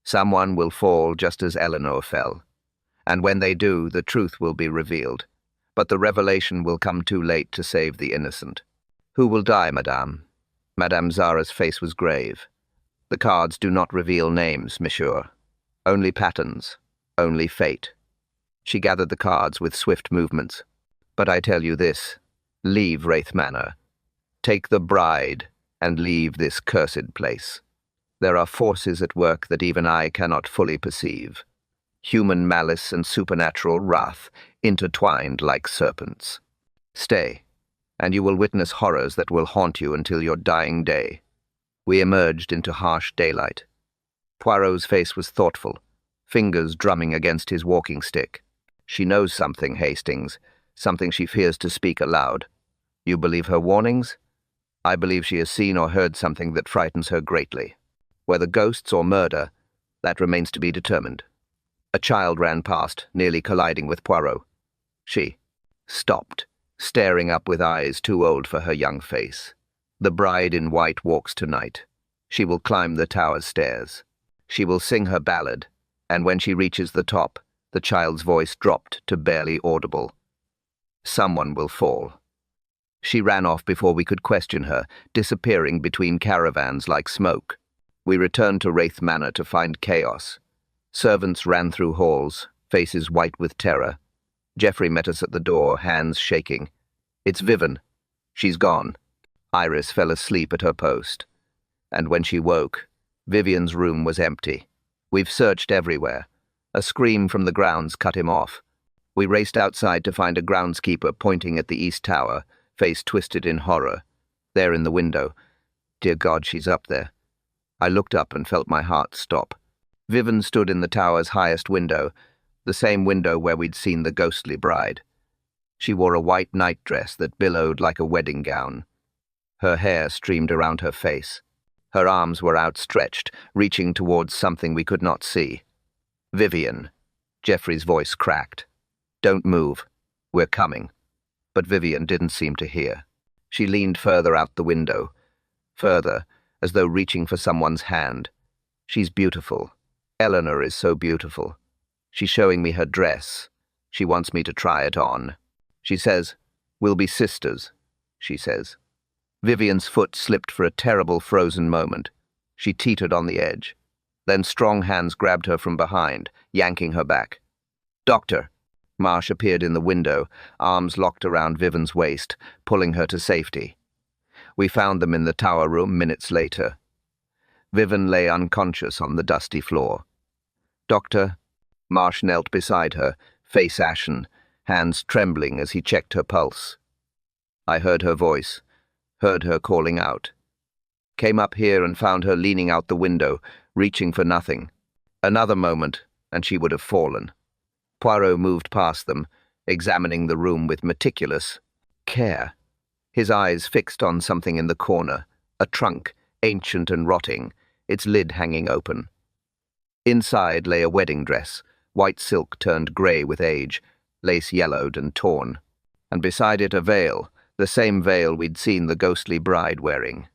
Someone will fall just as Eleanor fell. And when they do, the truth will be revealed. But the revelation will come too late to save the innocent." "Who will die, madame?" Madame Zara's face was grave. "The cards do not reveal names, monsieur. Only patterns, only fate." She gathered the cards with swift movements. "But I tell you this, leave Wraith Manor. Take the bride and leave this cursed place. There are forces at work that even I cannot fully perceive. Human malice and supernatural wrath intertwined like serpents. Stay, and you will witness horrors that will haunt you until your dying day." We emerged into harsh daylight. Poirot's face was thoughtful, fingers drumming against his walking stick. "She knows something, Hastings, something she fears to speak aloud. You believe her warnings? I believe she has seen or heard something that frightens her greatly. Whether ghosts or murder, that remains to be determined." A child ran past, nearly colliding with Poirot. She stopped, staring up with eyes too old for her young face. "The bride in white walks tonight. She will climb the tower's stairs. She will sing her ballad, and when she reaches the top, the child's voice dropped to barely audible. Someone will fall." She ran off before we could question her, disappearing between caravans like smoke. We returned to Wraith Manor to find chaos. Servants ran through halls, faces white with terror. Geoffrey met us at the door, hands shaking. "It's Vivian. She's gone." Iris fell asleep at her post. And when she woke, Vivian's room was empty. "We've searched everywhere." A scream from the grounds cut him off. We raced outside to find a groundskeeper pointing at the east tower, face twisted in horror. There in the window, Dear God, she's up there. I looked up and felt my heart stop. Vivian stood in the tower's highest window, the same window where we'd seen the ghostly bride. She wore a white nightdress that billowed like a wedding gown. Her hair streamed around her face. Her arms were outstretched, reaching towards something we could not see. Vivian. Geoffrey's voice cracked. Don't move. We're coming. But Vivian didn't seem to hear. She leaned further out the window. Further, as though reaching for someone's hand. She's beautiful. Eleanor is so beautiful. She's showing me her dress. She wants me to try it on. She says, "We'll be sisters," she says. Vivian's foot slipped for a terrible frozen moment. She teetered on the edge. Then strong hands grabbed her from behind, yanking her back. "Doctor!" Marsh appeared in the window, arms locked around Vivian's waist, pulling her to safety. We found them in the tower room minutes later. Vivian lay unconscious on the dusty floor. "Doctor?" Marsh knelt beside her, face ashen, hands trembling as he checked her pulse. I heard her voice, heard her calling out. Came up here and found her leaning out the window, reaching for nothing. Another moment, and she would have fallen. Poirot moved past them, examining the room with meticulous care. His eyes fixed on something in the corner, a trunk, ancient and rotting, its lid hanging open. Inside lay a wedding dress, white silk turned grey with age, lace yellowed and torn, and beside it a veil, the same veil we'd seen the ghostly bride wearing.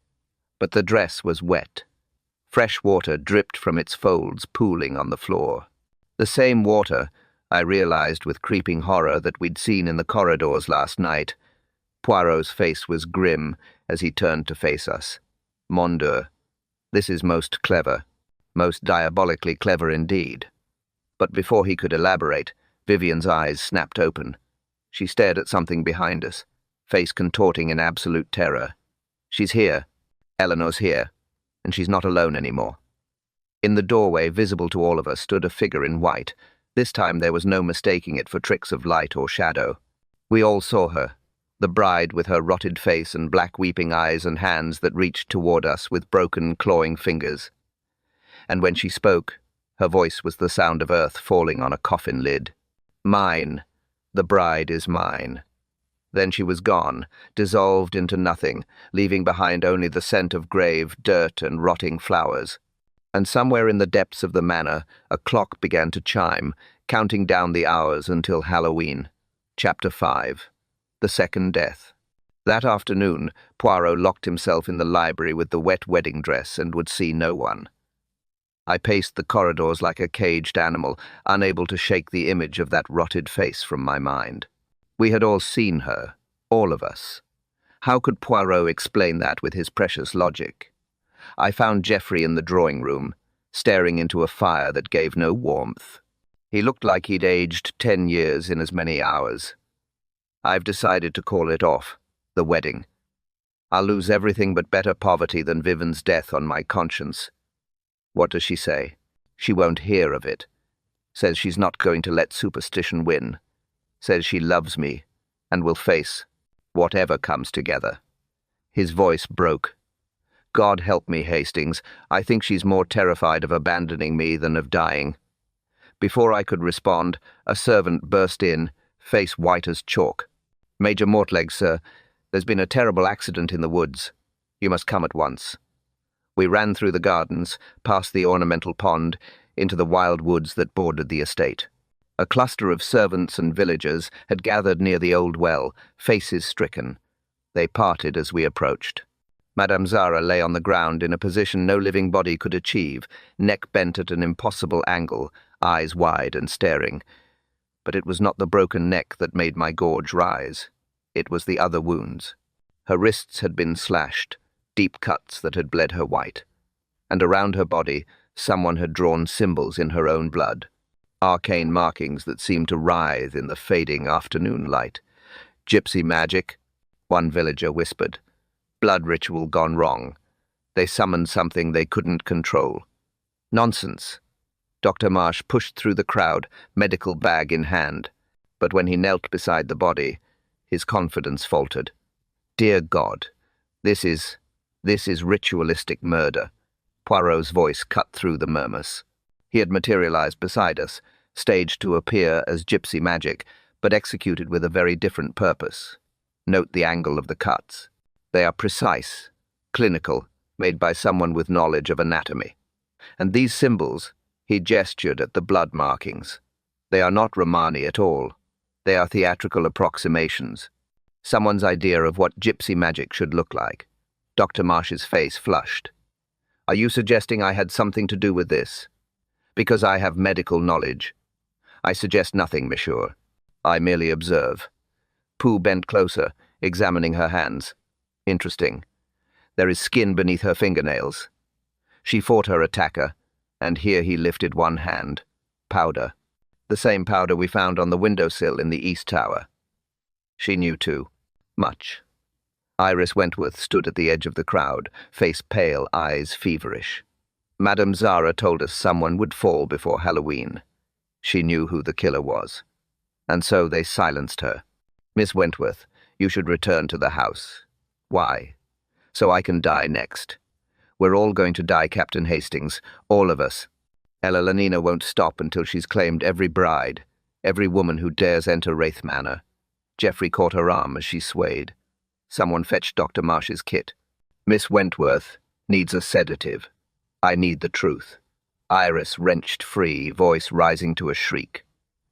But the dress was wet. Fresh water dripped from its folds, pooling on the floor. The same water, I realized with creeping horror, that we'd seen in the corridors last night. Poirot's face was grim as he turned to face us. Mon Dieu, this is most clever, most diabolically clever indeed. But before he could elaborate, Vivian's eyes snapped open. She stared at something behind us, face contorting in absolute terror. She's here. Eleanor's here, and she's not alone anymore. In the doorway, visible to all of us, stood a figure in white. This time there was no mistaking it for tricks of light or shadow. We all saw her, the bride with her rotted face and black weeping eyes and hands that reached toward us with broken, clawing fingers. And when she spoke, her voice was the sound of earth falling on a coffin lid. Mine. The bride is mine. Then she was gone, dissolved into nothing, leaving behind only the scent of grave, dirt, and rotting flowers. And somewhere in the depths of the manor, a clock began to chime, counting down the hours until Halloween. Chapter 5. The Second Death. That afternoon, Poirot locked himself in the library with the wet wedding dress and would see no one. I paced the corridors like a caged animal, unable to shake the image of that rotted face from my mind. We had all seen her, all of us. How could Poirot explain that with his precious logic? I found Geoffrey in the drawing room, staring into a fire that gave no warmth. He looked like he'd aged 10 years in as many hours. I've decided to call it off, the wedding. I'll lose everything but better poverty than Vivian's death on my conscience. What does she say? She won't hear of it. Says she's not going to let superstition win. Says she loves me, and will face whatever comes together. His voice broke. God help me, Hastings. I think she's more terrified of abandoning me than of dying. Before I could respond, a servant burst in, face white as chalk. Major Mortlegg, sir. There's been a terrible accident in the woods. You must come at once. We ran through the gardens, past the ornamental pond, into the wild woods that bordered the estate. A cluster of servants and villagers had gathered near the old well, faces stricken. They parted as we approached. Madame Zara lay on the ground in a position no living body could achieve, neck bent at an impossible angle, eyes wide and staring. But it was not the broken neck that made my gorge rise. It was the other wounds. Her wrists had been slashed, deep cuts that had bled her white. And around her body, someone had drawn symbols in her own blood. Arcane markings that seemed to writhe in the fading afternoon light. Gypsy magic, one villager whispered. Blood ritual gone wrong. They summoned something they couldn't control. Nonsense. Dr. Marsh pushed through the crowd, medical bag in hand. But when he knelt beside the body, his confidence faltered. Dear God, this is This is ritualistic murder. Poirot's voice cut through the murmurs. He had materialized beside us, staged to appear as gypsy magic, but executed with a very different purpose. Note the angle of the cuts. They are precise, clinical, made by someone with knowledge of anatomy. And these symbols, he gestured at the blood markings. They are not Romani at all. They are theatrical approximations. Someone's idea of what gypsy magic should look like. Dr. Marsh's face flushed. Are you suggesting I had something to do with this? Because I have medical knowledge. I suggest nothing, monsieur. I merely observe. Pooh bent closer, examining her hands. Interesting. There is skin beneath her fingernails. She fought her attacker, and here he lifted one hand. Powder. The same powder we found on the windowsill in the East Tower. She knew too. Much. Iris Wentworth stood at the edge of the crowd, face pale, eyes feverish. Madame Zara told us someone would fall before Halloween. She knew who the killer was. And so they silenced her. Miss Wentworth, you should return to the house. Why? So I can die next. We're all going to die, Captain Hastings, all of us. Ella Lanina won't stop until she's claimed every bride, every woman who dares enter Wraith Manor. Geoffrey caught her arm as she swayed. Someone fetched Dr. Marsh's kit. Miss Wentworth needs a sedative. I need the truth. Iris wrenched free, voice rising to a shriek.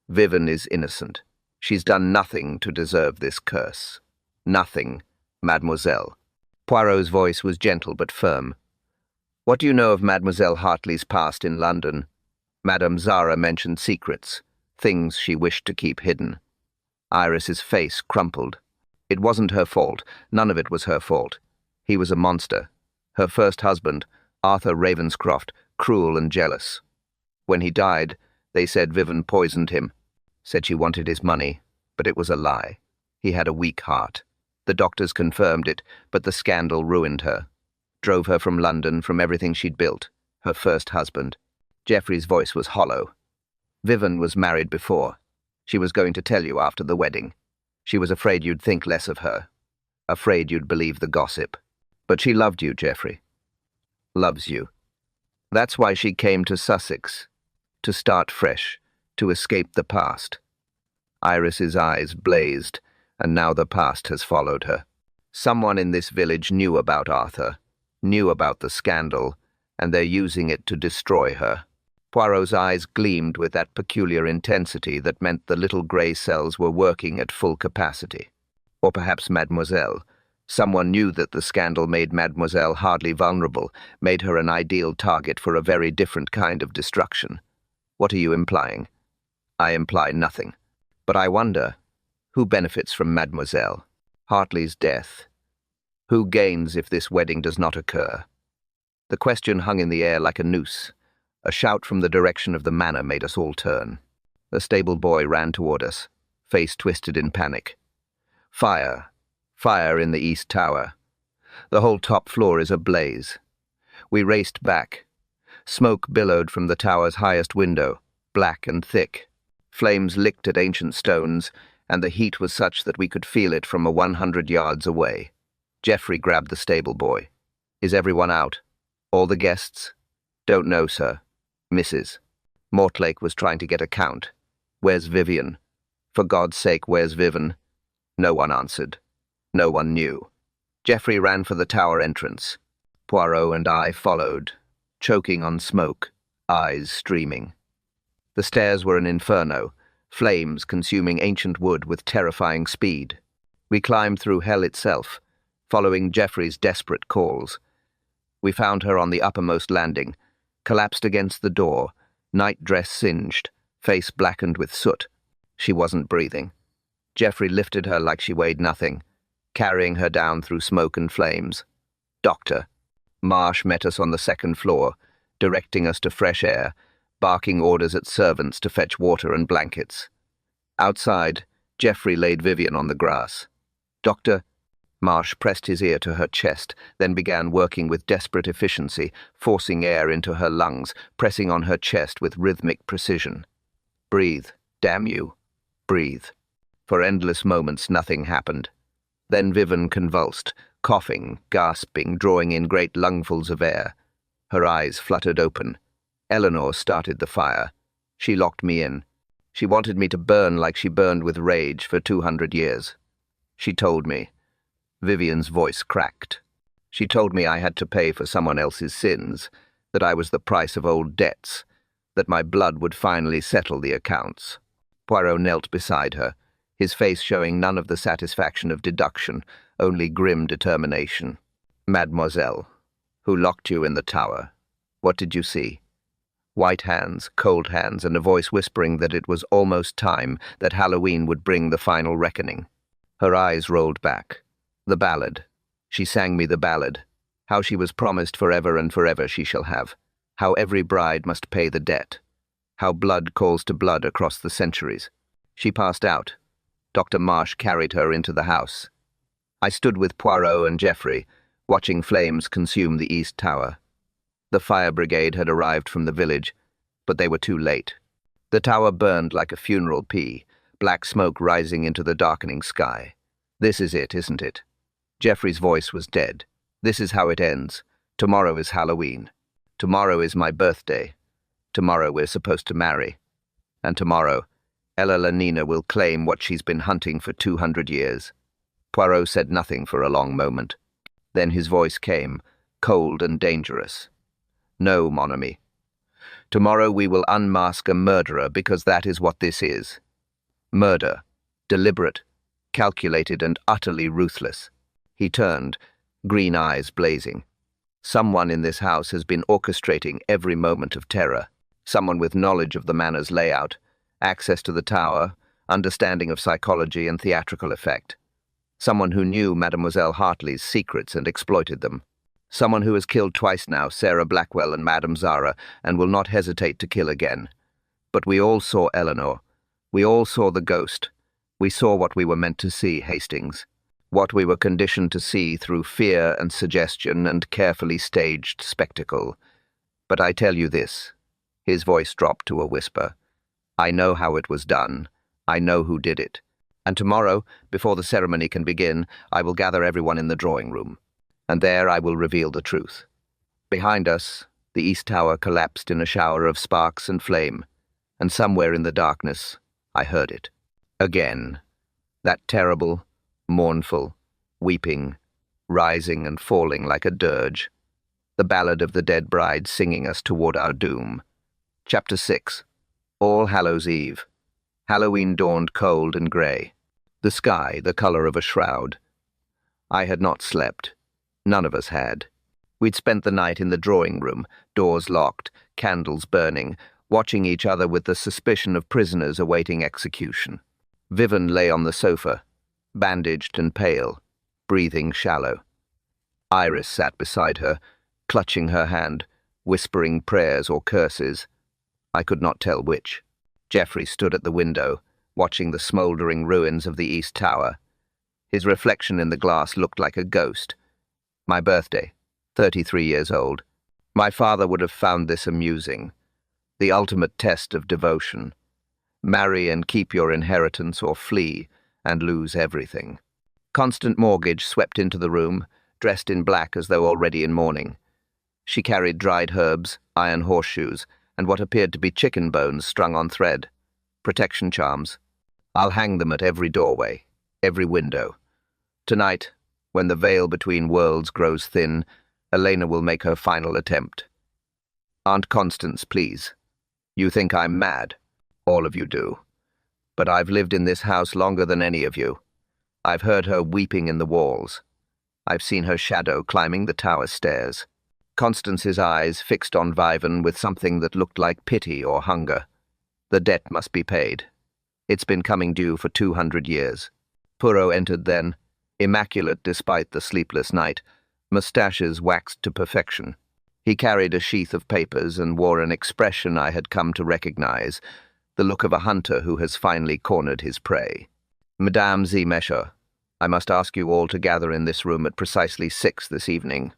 Vivian is innocent. She's done nothing to deserve this curse. Nothing, mademoiselle. Poirot's voice was gentle but firm. What do you know of Mademoiselle Hartley's past in London? Madame Zara mentioned secrets, things she wished to keep hidden. Iris's face crumpled. It wasn't her fault. None of it was her fault. He was a monster. Her first husband, Arthur Ravenscroft, cruel and jealous. When he died, they said Vivian poisoned him. Said she wanted his money, but it was a lie. He had a weak heart. The doctors confirmed it, but the scandal ruined her. Drove her from London, from everything she'd built. Her first husband. Geoffrey's voice was hollow. Vivian was married before. She was going to tell you after the wedding. She was afraid you'd think less of her. Afraid you'd believe the gossip. But she loved you, Geoffrey. Loves you. That's why she came to Sussex. To start fresh. To escape the past. Iris's eyes blazed, and now the past has followed her. Someone in this village knew about Arthur, knew about the scandal, and they're using it to destroy her. Poirot's eyes gleamed with that peculiar intensity that meant the little grey cells were working at full capacity. Or perhaps Mademoiselle. Someone knew that the scandal made Mademoiselle hardly vulnerable, made her an ideal target for a very different kind of destruction. What are you implying? I imply nothing. But I wonder, who benefits from Mademoiselle? Hartley's death. Who gains if this wedding does not occur? The question hung in the air like a noose. A shout from the direction of the manor made us all turn. The stable boy ran toward us, face twisted in panic. Fire. Fire in the East Tower. The whole top floor is ablaze. We raced back. Smoke billowed from the tower's highest window, black and thick. Flames licked at ancient stones, and the heat was such that we could feel it from 100 yards away. Geoffrey grabbed the stable boy. Is everyone out? All the guests? Don't know, sir. Mrs. Mortlake was trying to get a count. Where's Vivian? For God's sake, where's Vivian? No one answered. No one knew. Geoffrey ran for the tower entrance. Poirot and I followed, choking on smoke, eyes streaming. The stairs were an inferno, flames consuming ancient wood with terrifying speed. We climbed through hell itself, following Geoffrey's desperate calls. We found her on the uppermost landing, collapsed against the door, nightdress singed, face blackened with soot. She wasn't breathing. Geoffrey lifted her like she weighed nothing, carrying her down through smoke and flames. Doctor. Marsh met us on the second floor, directing us to fresh air, barking orders at servants to fetch water and blankets. Outside, Geoffrey laid Vivian on the grass. Doctor. Marsh pressed his ear to her chest, then began working with desperate efficiency, forcing air into her lungs, pressing on her chest with rhythmic precision. Breathe, damn you. Breathe. For endless moments nothing happened. Then Vivian convulsed, coughing, gasping, drawing in great lungfuls of air. Her eyes fluttered open. Eleanor started the fire. She locked me in. She wanted me to burn like she burned with rage for 200 years. She told me. Vivian's voice cracked. She told me I had to pay for someone else's sins, that I was the price of old debts, that my blood would finally settle the accounts. Poirot knelt beside her, his face showing none of the satisfaction of deduction, only grim determination. "Mademoiselle, who locked you in the tower? What did you see?" White hands, cold hands, and a voice whispering that it was almost time, that Halloween would bring the final reckoning. Her eyes rolled back. The ballad. She sang me the ballad. How she was promised forever and forever she shall have. How every bride must pay the debt. How blood calls to blood across the centuries. She passed out. Dr. Marsh carried her into the house. I stood with Poirot and Geoffrey, watching flames consume the east tower. The fire brigade had arrived from the village, but they were too late. The tower burned like a funeral pea, black smoke rising into the darkening sky. "This is it, isn't it?" Geoffrey's voice was dead. "This is how it ends. Tomorrow is Halloween. Tomorrow is my birthday. Tomorrow we're supposed to marry. And tomorrow, Ella Lenina will claim what she's been hunting for 200 years. Poirot said nothing for a long moment. Then his voice came, cold and dangerous. "No, mon ami. Tomorrow we will unmask a murderer, because that is what this is. Murder. Deliberate, calculated, and utterly ruthless." He turned, green eyes blazing. "Someone in this house has been orchestrating every moment of terror. Someone with knowledge of the manor's layout, access to the tower, understanding of psychology and theatrical effect. Someone who knew Mademoiselle Hartley's secrets and exploited them. Someone who has killed twice now, Sarah Blackwell and Madame Zara, and will not hesitate to kill again. But we all saw Eleanor. We all saw the ghost. We saw what we were meant to see, Hastings. What we were conditioned to see through fear and suggestion and carefully staged spectacle. But I tell you this," his voice dropped to a whisper, "I know how it was done. I know who did it. And tomorrow, before the ceremony can begin, I will gather everyone in the drawing room. And there I will reveal the truth." Behind us, the east tower collapsed in a shower of sparks and flame, and somewhere in the darkness, I heard it. Again. That terrible, mournful, weeping, rising and falling like a dirge. The ballad of the dead bride singing us toward our doom. Chapter 6. All Hallows' Eve. Halloween dawned cold and grey. The sky the colour of a shroud. I had not slept. None of us had. We'd spent the night in the drawing room, doors locked, candles burning, watching each other with the suspicion of prisoners awaiting execution. Vivian lay on the sofa, bandaged and pale, breathing shallow. Iris sat beside her, clutching her hand, whispering prayers or curses. I could not tell which. Geoffrey stood at the window, watching the smouldering ruins of the east tower. His reflection in the glass looked like a ghost. My birthday, 33 years old. My father would have found this amusing. The ultimate test of devotion. Marry and keep your inheritance, or flee and lose everything. Constant Mortgage swept into the room, dressed in black as though already in mourning. She carried dried herbs, iron horseshoes, and what appeared to be chicken bones strung on thread. Protection charms. I'll hang them at every doorway, every window. Tonight, when the veil between worlds grows thin, Elena will make her final attempt. Aunt Constance, please. You think I'm mad. All of you do. But I've lived in this house longer than any of you. I've heard her weeping in the walls. I've seen her shadow climbing the tower stairs. Constance's eyes fixed on Vivian with something that looked like pity or hunger. The debt must be paid. It's been coming due for 200 years. Poirot entered then, immaculate despite the sleepless night, moustaches waxed to perfection. He carried a sheath of papers and wore an expression I had come to recognize, the look of a hunter who has finally cornered his prey. Madame Zemesher, I must ask you all to gather in this room at precisely 6 this evening.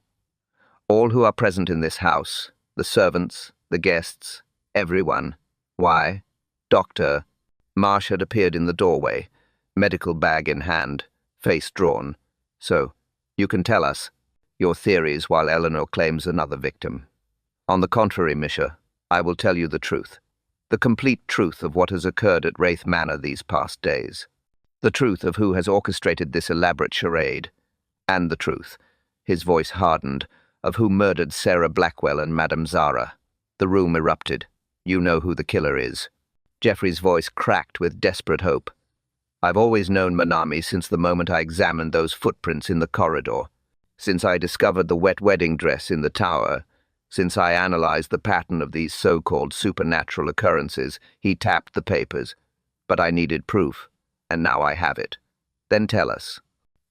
All who are present in this house, the servants, the guests, everyone. Why? Doctor. Marsh had appeared in the doorway, medical bag in hand, face drawn. So, You can tell us your theories while Eleanor claims another victim. On the contrary, Misha, I will tell you the truth. The complete truth of what has occurred at Wraith Manor these past days. The truth of who has orchestrated this elaborate charade. And the truth, his voice hardened, of who murdered Sarah Blackwell and Madame Zara. The room erupted. You know who the killer is. Geoffrey's voice cracked with desperate hope. I've always known Manami since the moment I examined those footprints in the corridor. Since I discovered the wet wedding dress in the tower. Since I analyzed the pattern of these so-called supernatural occurrences, he tapped the papers. But I needed proof, and now I have it. Then tell us.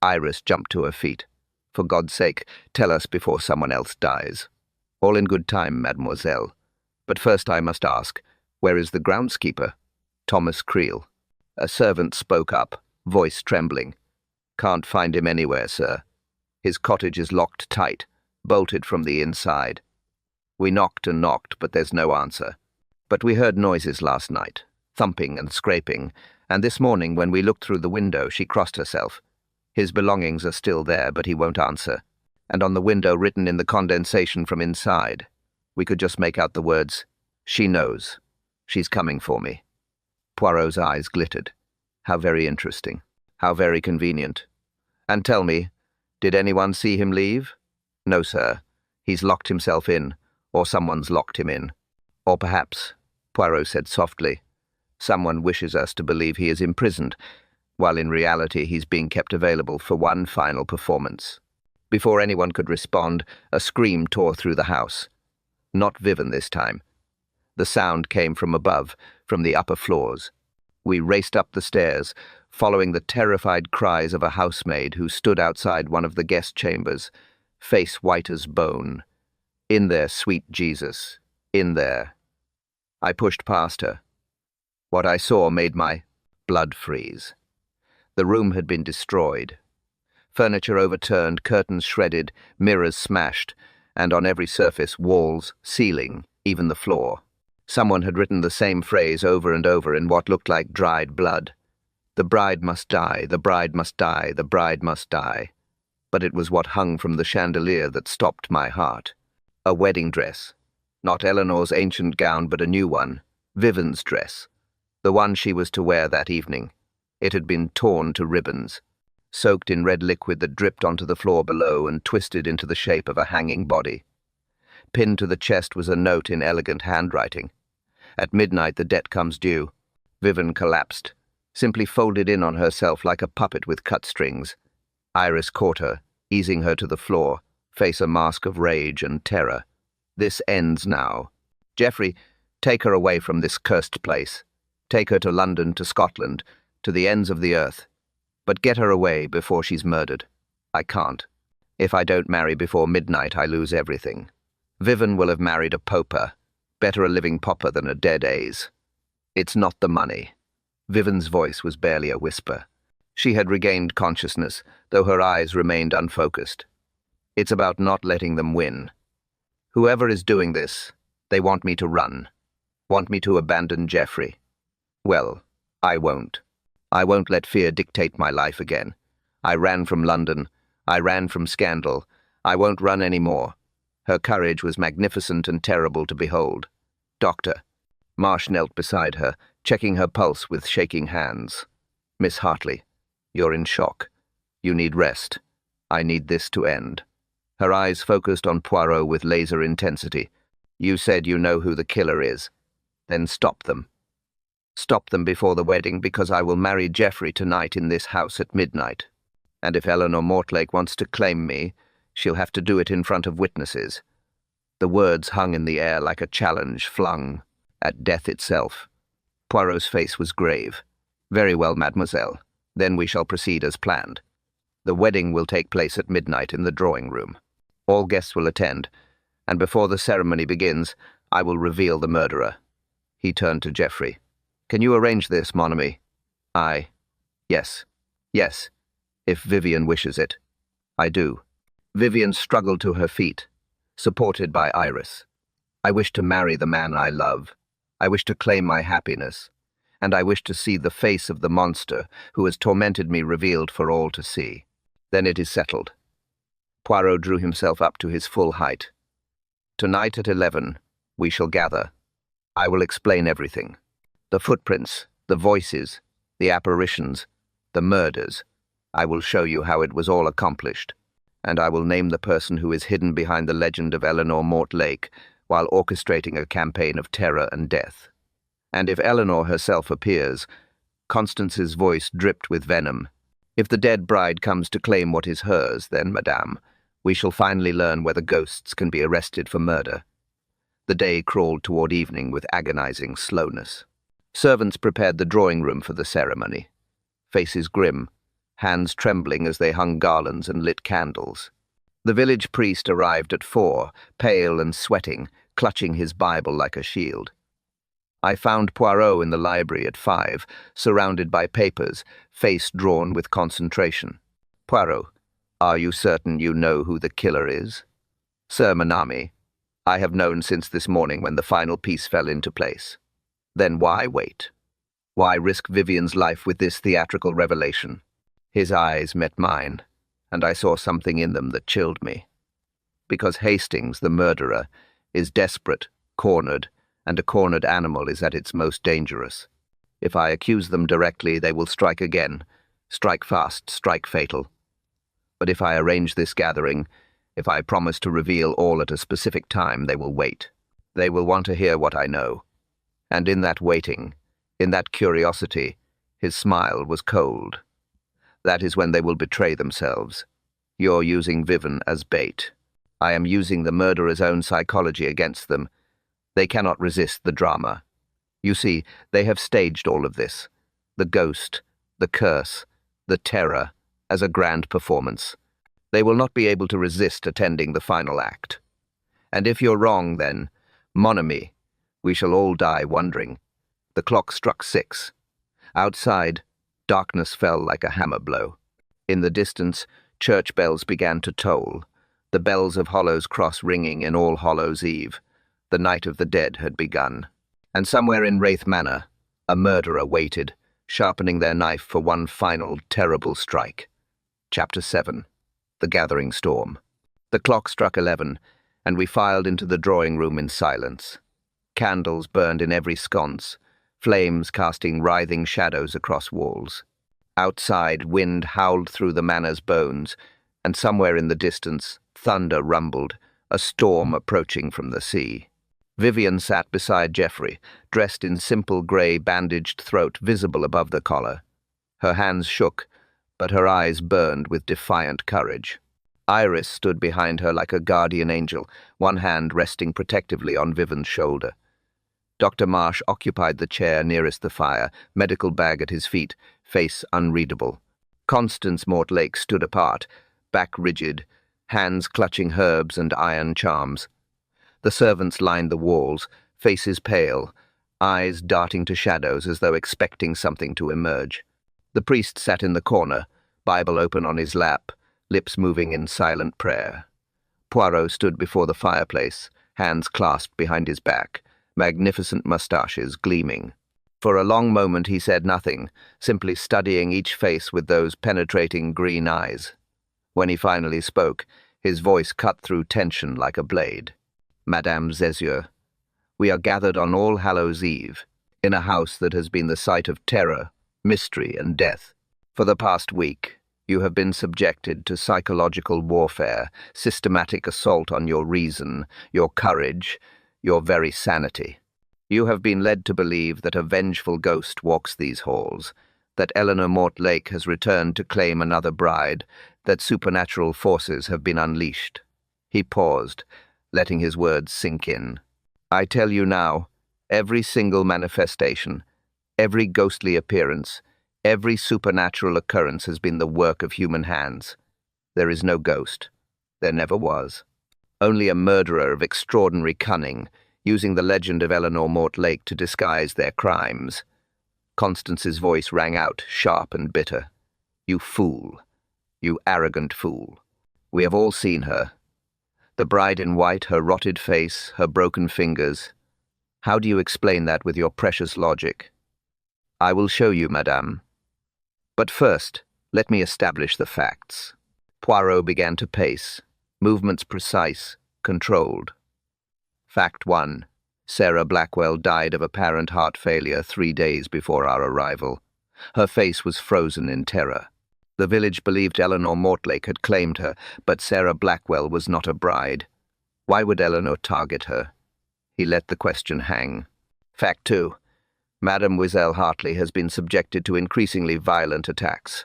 Iris jumped to her feet. For God's sake, tell us before someone else dies. All in good time, mademoiselle. But first I must ask, where is the groundskeeper? Thomas Creel. A servant spoke up, voice trembling. Can't find him anywhere, sir. His cottage is locked tight, bolted from the inside. We knocked and knocked, but there's no answer. But we heard noises last night, thumping and scraping, and this morning when we looked through the window, she crossed herself. His belongings are still there, but he won't answer. And on the window, written in the condensation from inside, we could just make out the words, "She knows. She's coming for me." Poirot's eyes glittered. How very interesting. How very convenient. And tell me, did anyone see him leave? No, sir. He's locked himself in, or someone's locked him in. Or perhaps, Poirot said softly, someone wishes us to believe he is imprisoned, while in reality he's being kept available for one final performance. Before anyone could respond, a scream tore through the house. Not Vivian this time. The sound came from above, from the upper floors. We raced up the stairs, following the terrified cries of a housemaid who stood outside one of the guest chambers, face white as bone. In there, sweet Jesus. In there. I pushed past her. What I saw made my blood freeze. The room had been destroyed. Furniture overturned, curtains shredded, mirrors smashed, and on every surface, walls, ceiling, even the floor. Someone had written the same phrase over and over in what looked like dried blood. The bride must die, the bride must die, the bride must die. But it was what hung from the chandelier that stopped my heart. A wedding dress. Not Eleanor's ancient gown, but a new one. Vivian's dress. The one she was to wear that evening. It had been torn to ribbons, soaked in red liquid that dripped onto the floor below and twisted into the shape of a hanging body. Pinned to the chest was a note in elegant handwriting. At midnight the debt comes due. Vivian collapsed, simply folded in on herself like a puppet with cut strings. Iris caught her, easing her to the floor, face a mask of rage and terror. This ends now. Geoffrey, take her away from this cursed place. Take her to London, to Scotland, to the ends of the earth. But get her away before she's murdered. I can't. If I don't marry before midnight, I lose everything. Vivian will have married a pauper. Better a living pauper than a dead ace. It's not the money. Vivian's voice was barely a whisper. She had regained consciousness, though her eyes remained unfocused. It's about not letting them win. Whoever is doing this, they want me to run. Want me to abandon Geoffrey. Well, I won't. I won't let fear dictate my life again. I ran from London. I ran from scandal. I won't run any more. Her courage was magnificent and terrible to behold. Doctor. Marsh knelt beside her, checking her pulse with shaking hands. Miss Hartley, you're in shock. You need rest. I need this to end. Her eyes focused on Poirot with laser intensity. You said you know who the killer is. Then stop them. Stop them before the wedding, because I will marry Geoffrey tonight in this house at midnight. And if Eleanor Mortlake wants to claim me, she'll have to do it in front of witnesses. The words hung in the air like a challenge flung at death itself. Poirot's face was grave. Very well, mademoiselle. Then we shall proceed as planned. The wedding will take place at midnight in the drawing room. All guests will attend, and before the ceremony begins, I will reveal the murderer. He turned to Geoffrey. Can you arrange this, mon ami? Yes. Yes. If Vivian wishes it. I do. Vivian struggled to her feet, supported by Iris. I wish to marry the man I love. I wish to claim my happiness. And I wish to see the face of the monster who has tormented me revealed for all to see. Then it is settled. Poirot drew himself up to his full height. "Tonight at 11, we shall gather. I will explain everything. The footprints, the voices, the apparitions, the murders. I will show you how it was all accomplished. And I will name the person who is hidden behind the legend of Eleanor Mortlake while orchestrating a campaign of terror and death. And if Eleanor herself appears," Constance's voice dripped with venom, "if the dead bride comes to claim what is hers, then, madame, we shall finally learn whether ghosts can be arrested for murder." The day crawled toward evening with agonizing slowness. Servants prepared the drawing room for the ceremony, faces grim, hands trembling as they hung garlands and lit candles. The village priest arrived at 4, pale and sweating, clutching his Bible like a shield. I found Poirot in the library at 5, surrounded by papers, face drawn with concentration. "Poirot, are you certain you know who the killer is?" "Sir Manami, I have known since this morning when the final piece fell into place." "Then why wait? Why risk Vivian's life with this theatrical revelation?" His eyes met mine, and I saw something in them that chilled me. Because Hastings, the murderer, is desperate, cornered, and a cornered animal is at its most dangerous. If I accuse them directly, they will strike again, strike fast, strike fatal. But if I arrange this gathering, if I promise to reveal all at a specific time, they will wait. They will want to hear what I know. And in that waiting, in that curiosity, his smile was cold. That is when they will betray themselves. You're using Vivian as bait. I am using the murderer's own psychology against them. They cannot resist the drama. You see, they have staged all of this. The ghost, the curse, the terror, as a grand performance. They will not be able to resist attending the final act. And if you're wrong, then, mon ami, we shall all die wondering. The clock struck 6. Outside, darkness fell like a hammer blow. In the distance, church bells began to toll, the bells of Hallows Cross ringing in All Hallows' Eve. The night of the dead had begun. And somewhere in Wraith Manor, a murderer waited, sharpening their knife for one final, terrible strike. Chapter 7. The Gathering Storm. The clock struck 11, and we filed into the drawing room in silence. Candles burned in every sconce, flames casting writhing shadows across walls. Outside, wind howled through the manor's bones, and somewhere in the distance, thunder rumbled, a storm approaching from the sea. Vivian sat beside Geoffrey, dressed in simple grey bandaged throat visible above the collar. Her hands shook, but her eyes burned with defiant courage. Iris stood behind her like a guardian angel, one hand resting protectively on Vivian's shoulder. Dr. Marsh occupied the chair nearest the fire, medical bag at his feet, face unreadable. Constance Mortlake stood apart, back rigid, hands clutching herbs and iron charms. The servants lined the walls, faces pale, eyes darting to shadows as though expecting something to emerge. The priest sat in the corner, Bible open on his lap, lips moving in silent prayer. Poirot stood before the fireplace, hands clasped behind his back, magnificent moustaches gleaming. For a long moment he said nothing, simply studying each face with those penetrating green eyes. When he finally spoke, his voice cut through tension like a blade. "Madame Zesieux, we are gathered on All Hallows' Eve, in a house that has been the site of terror, mystery, and death. For the past week, you have been subjected to psychological warfare, systematic assault on your reason, your courage, your very sanity. You have been led to believe that a vengeful ghost walks these halls, that Eleanor Mortlake has returned to claim another bride, that supernatural forces have been unleashed." He paused, letting his words sink in. "I tell you now, every single manifestation, every ghostly appearance, every supernatural occurrence has been the work of human hands. There is no ghost. There never was. Only a murderer of extraordinary cunning, using the legend of Eleanor Mortlake to disguise their crimes." Constance's voice rang out, sharp and bitter. "You fool. You arrogant fool. We have all seen her. The bride in white, her rotted face, her broken fingers. How do you explain that with your precious logic?" "I will show you, madame. But first, let me establish the facts." Poirot began to pace, Movements precise, controlled. Fact 1. Sarah Blackwell died of apparent heart failure 3 days before our arrival. Her face was frozen in terror. The village believed Eleanor Mortlake had claimed her, but Sarah Blackwell was not a bride. Why would Eleanor target her? He let the question hang. Fact 2. Mademoiselle Hartley has been subjected to increasingly violent attacks.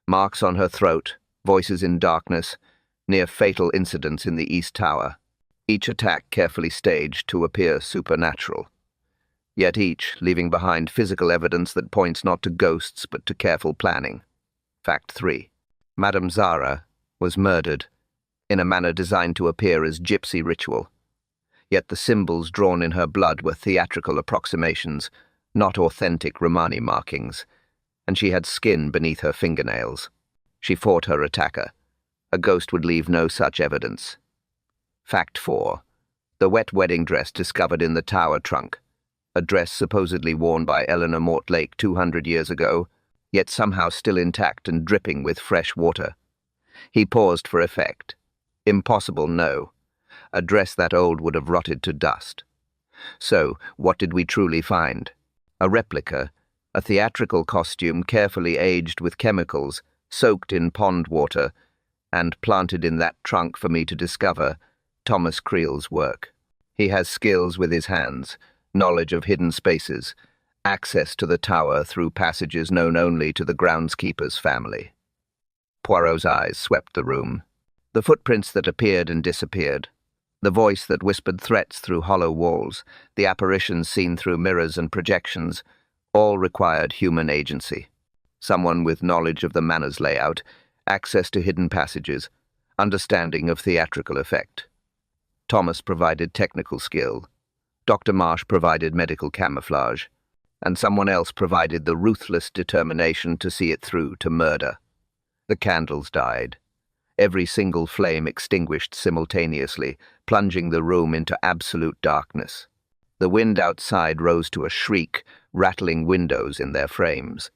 Marks on her throat, voices in darkness, near fatal incidents in the East Tower. Each attack carefully staged to appear supernatural. Yet each leaving behind physical evidence that points not to ghosts but to careful planning. Fact 3. Madame Zara was murdered in a manner designed to appear as gypsy ritual. Yet the symbols drawn in her blood were theatrical approximations, not authentic Romani markings, and she had skin beneath her fingernails. She fought her attacker. A ghost would leave no such evidence. Fact 4. The wet wedding dress discovered in the tower trunk, a dress supposedly worn by Eleanor Mortlake 200 years ago, yet somehow still intact and dripping with fresh water. He paused for effect. Impossible, no. A dress that old would have rotted to dust. So, what did we truly find? A replica, a theatrical costume carefully aged with chemicals, soaked in pond water, and planted in that trunk for me to discover Thomas Creel's work. He has skills with his hands, knowledge of hidden spaces, access to the tower through passages known only to the groundskeeper's family. Poirot's eyes swept the room. The footprints that appeared and disappeared, the voice that whispered threats through hollow walls, the apparitions seen through mirrors and projections, all required human agency. Someone with knowledge of the manor's layout, access to hidden passages, understanding of theatrical effect. Thomas provided technical skill, Dr. Marsh provided medical camouflage, and someone else provided the ruthless determination to see it through to murder. The candles died. Every single flame extinguished simultaneously, plunging the room into absolute darkness. The wind outside rose to a shriek, rattling windows in their frames.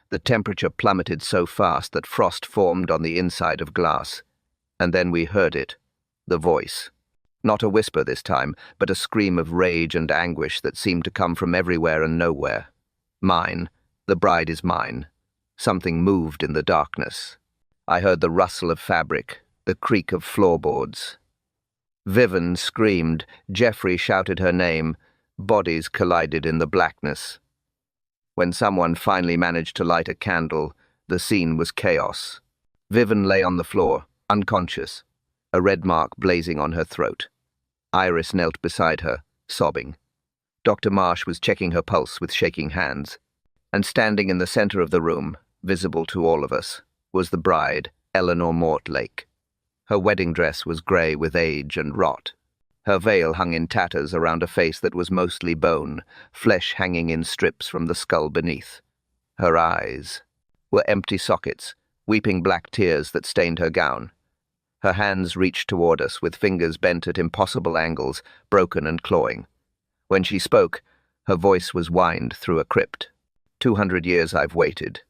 The temperature plummeted so fast that frost formed on the inside of glass. And then we heard it, the voice. Not a whisper this time, but a scream of rage and anguish that seemed to come from everywhere and nowhere. Mine, the bride is mine. Something moved in the darkness. I heard the rustle of fabric, the creak of floorboards. Vivian screamed, Geoffrey shouted her name, bodies collided in the blackness. When someone finally managed to light a candle, the scene was chaos. Vivian lay on the floor, unconscious, a red mark blazing on her throat. Iris knelt beside her, sobbing. Dr. Marsh was checking her pulse with shaking hands. And standing in the center of the room, visible to all of us, was the bride, Eleanor Mortlake. Her wedding dress was grey with age and rot. Her veil hung in tatters around a face that was mostly bone, flesh hanging in strips from the skull beneath. Her eyes were empty sockets, weeping black tears that stained her gown. Her hands reached toward us with fingers bent at impossible angles, broken and clawing. When she spoke, her voice was whined through a crypt. 200 years I've waited.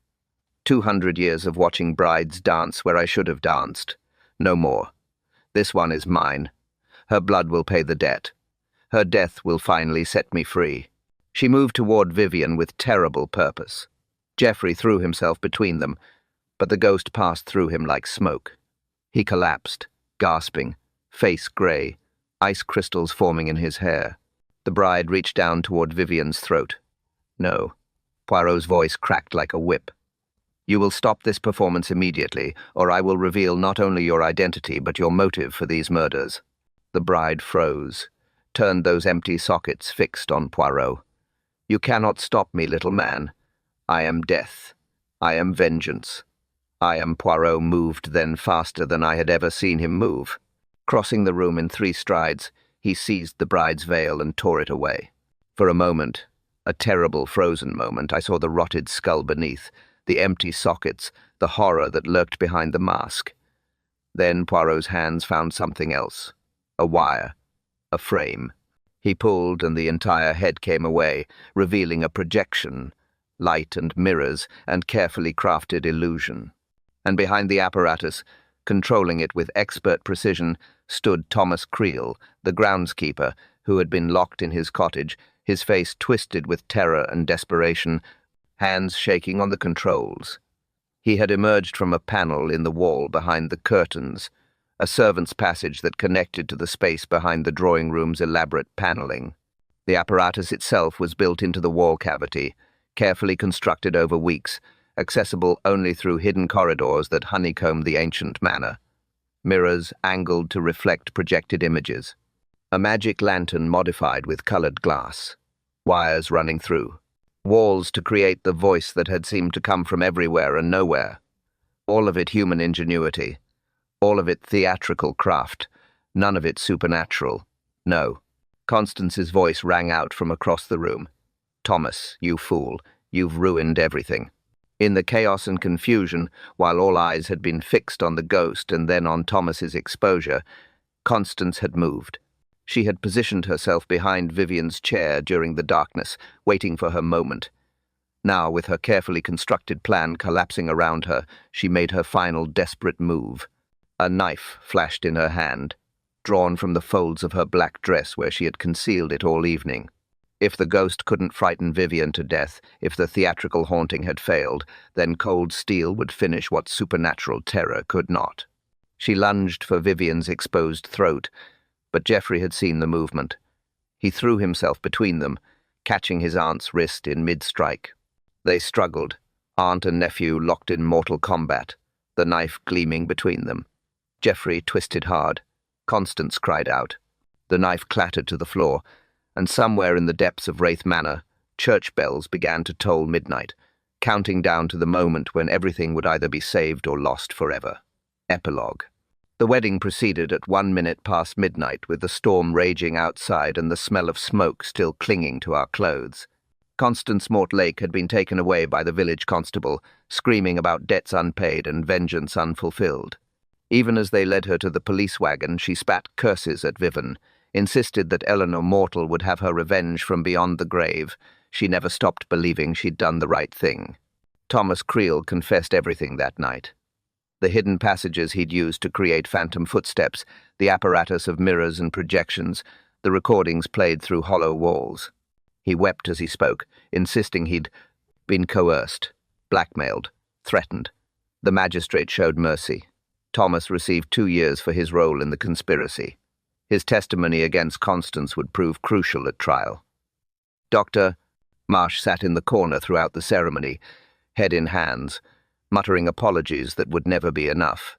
200 years of watching brides dance where I should have danced. No more. This one is mine. Her blood will pay the debt. Her death will finally set me free. She moved toward Vivian with terrible purpose. Geoffrey threw himself between them, but the ghost passed through him like smoke. He collapsed, gasping, face grey, ice crystals forming in his hair. The bride reached down toward Vivian's throat. No. Poirot's voice cracked like a whip. You will stop this performance immediately, or I will reveal not only your identity but your motive for these murders. The bride froze, turned those empty sockets fixed on Poirot. You cannot stop me, little man. I am death. I am vengeance. I am Poirot moved then faster than I had ever seen him move. Crossing the room in 3 strides, he seized the bride's veil and tore it away. For a moment, a terrible frozen moment, I saw the rotted skull beneath, the empty sockets, the horror that lurked behind the mask. Then Poirot's hands found something else. A wire. A frame. He pulled and the entire head came away, revealing a projection, light and mirrors, and carefully crafted illusion. And behind the apparatus, Controlling it with expert precision stood Thomas Creel, the groundskeeper, who had been locked in his cottage, his face twisted with terror and desperation, hands shaking on the controls. He had emerged from a panel in the wall behind the curtains, a servant's passage that connected to the space behind the drawing room's elaborate paneling. The apparatus itself was built into the wall cavity, carefully constructed over weeks, accessible only through hidden corridors that honeycombed the ancient manor. Mirrors angled to reflect projected images. A magic lantern modified with colored glass. Wires running through. Walls to create the voice that had seemed to come from everywhere and nowhere. All of it human ingenuity. All of it theatrical craft. None of it supernatural. No. Constance's voice rang out from across the room. "Thomas, you fool, you've ruined everything." In the chaos and confusion, while all eyes had been fixed on the ghost and then on Thomas's exposure, Constance had moved. She had positioned herself behind Vivian's chair during the darkness, waiting for her moment. Now, with her carefully constructed plan collapsing around her, she made her final desperate move. A knife flashed in her hand, drawn from the folds of her black dress where she had concealed it all evening. If the ghost couldn't frighten Vivian to death, if the theatrical haunting had failed, then cold steel would finish what supernatural terror could not. She lunged for Vivian's exposed throat, but Geoffrey had seen the movement. He threw himself between them, catching his aunt's wrist in mid-strike. They struggled, aunt and nephew locked in mortal combat, the knife gleaming between them. Geoffrey twisted hard. Constance cried out. The knife clattered to the floor, and somewhere in the depths of Wraith Manor, church bells began to toll midnight, counting down to the moment when everything would either be saved or lost forever. Epilogue. The wedding proceeded at 1 minute past midnight, with the storm raging outside and the smell of smoke still clinging to our clothes. Constance Mortlake had been taken away by the village constable, screaming about debts unpaid and vengeance unfulfilled. Even as they led her to the police wagon, she spat curses at Vivian, insisted that Eleanor Mortal would have her revenge from beyond the grave. She never stopped believing she'd done the right thing. Thomas Creel confessed everything that night. The hidden passages he'd used to create phantom footsteps, the apparatus of mirrors and projections, the recordings played through hollow walls. He wept as he spoke, insisting he'd been coerced, blackmailed, threatened. The magistrate showed mercy. Thomas received 2 years for his role in the conspiracy. His testimony against Constance would prove crucial at trial. Dr. Marsh sat in the corner throughout the ceremony, head in hands, muttering apologies that would never be enough.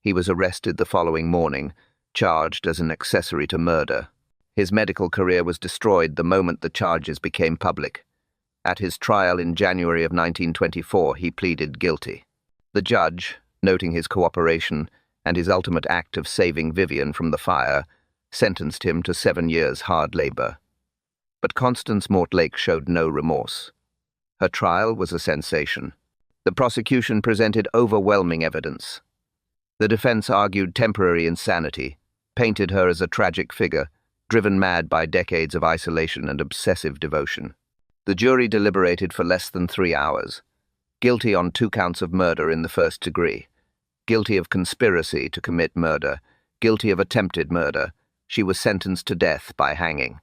He was arrested the following morning, charged as an accessory to murder. His medical career was destroyed the moment the charges became public. At his trial in January of 1924, he pleaded guilty. The judge, noting his cooperation and his ultimate act of saving Vivian from the fire, sentenced him to 7 years hard labor. But Constance Mortlake showed no remorse. Her trial was a sensation. The prosecution presented overwhelming evidence. The defense argued temporary insanity, painted her as a tragic figure, driven mad by decades of isolation and obsessive devotion. The jury deliberated for less than 3 hours. Guilty on 2 counts of murder in the first degree. Guilty of conspiracy to commit murder, guilty of attempted murder, she was sentenced to death by hanging.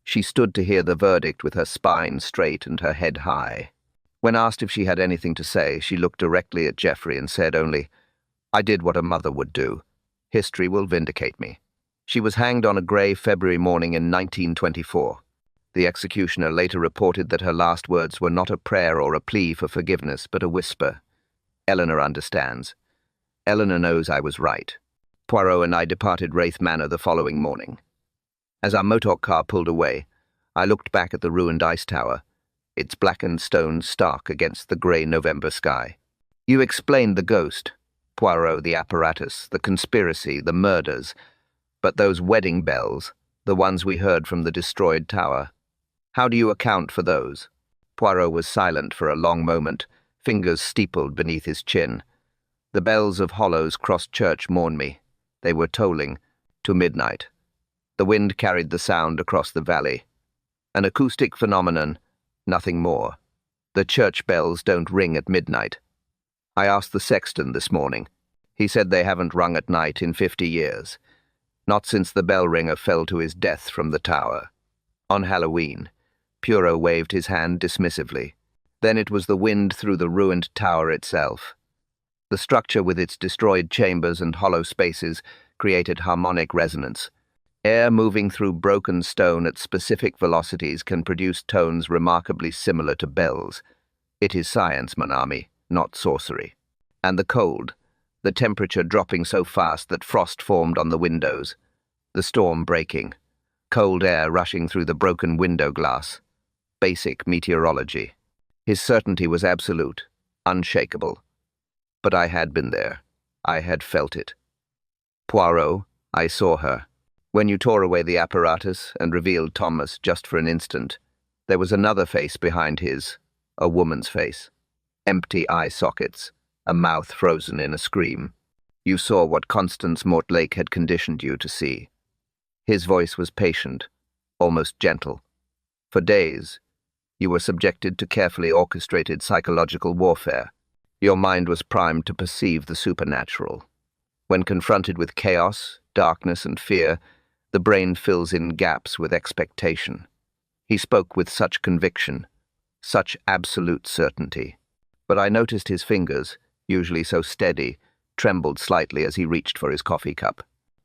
She stood to hear the verdict with her spine straight and her head high. When asked if she had anything to say, she looked directly at Geoffrey and said only, "I did what a mother would do. History will vindicate me." She was hanged on a grey February morning in 1924. The executioner later reported that her last words were not a prayer or a plea for forgiveness, but a whisper. "Eleanor understands. Eleanor knows I was right." Poirot and I departed Wraith Manor the following morning. As our motor car pulled away, I looked back at the ruined ice tower, its blackened stone stark against the grey November sky. "You explained the ghost, Poirot, the apparatus, the conspiracy, the murders, but those wedding bells, the ones we heard from the destroyed tower, how do you account for those?" Poirot was silent for a long moment, fingers steepled beneath his chin. The bells of Hollows Cross Church mourned me. They were tolling to midnight. The wind carried the sound across the valley. An acoustic phenomenon, nothing more. The church bells don't ring at midnight. I asked the sexton this morning. He said they haven't rung at night in 50 years. Not since the bell ringer fell to his death from the tower. On Halloween, Poirot waved his hand dismissively. Then it was the wind through the ruined tower itself. The structure with its destroyed chambers and hollow spaces created harmonic resonance. Air moving through broken stone at specific velocities can produce tones remarkably similar to bells. It is science, Manami, not sorcery. And the cold, the temperature dropping so fast that frost formed on the windows, the storm breaking, cold air rushing through the broken window glass. Basic meteorology. His certainty was absolute, unshakable. But I had been there. I had felt it. Poirot, I saw her. When you tore away the apparatus and revealed Thomas just for an instant, there was another face behind his, a woman's face. Empty eye sockets, a mouth frozen in a scream. You saw what Constance Mortlake had conditioned you to see. His voice was patient, almost gentle. For days, you were subjected to carefully orchestrated psychological warfare. Your mind was primed to perceive the supernatural. When confronted with chaos, darkness, and fear, the brain fills in gaps with expectation. He spoke with such conviction, such absolute certainty. But I noticed his fingers, usually so steady, trembled slightly as he reached for his coffee cup.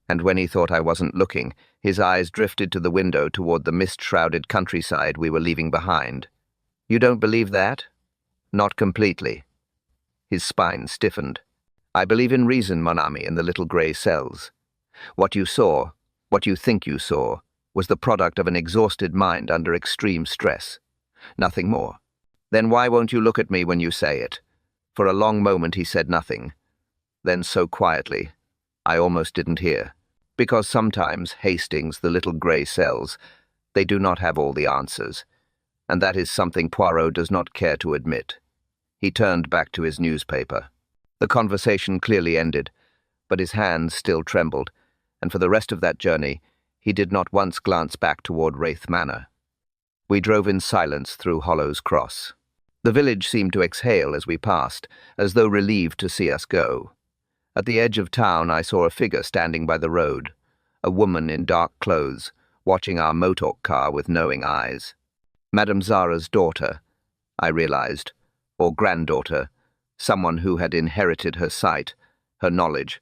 And when he thought I wasn't looking, his eyes drifted to the window toward the mist-shrouded countryside we were leaving behind. You don't believe that? Not completely. His spine stiffened. I believe in reason, Manami, in the little grey cells. What you saw, what you think you saw, was the product of an exhausted mind under extreme stress. Nothing more. Then why won't you look at me when you say it? For a long moment he said nothing. Then so quietly, I almost didn't hear. Because sometimes, Hastings, the little grey cells, they do not have all the answers. And that is something Poirot does not care to admit. He turned back to his newspaper. The conversation clearly ended, but his hands still trembled, and for the rest of that journey, he did not once glance back toward Wraith Manor. We drove in silence through Hollow's Cross. The village seemed to exhale as we passed, as though relieved to see us go. At the edge of town, I saw a figure standing by the road, a woman in dark clothes, watching our motor car with knowing eyes. Madame Zara's daughter, I realized, or granddaughter, someone who had inherited her sight, her knowledge,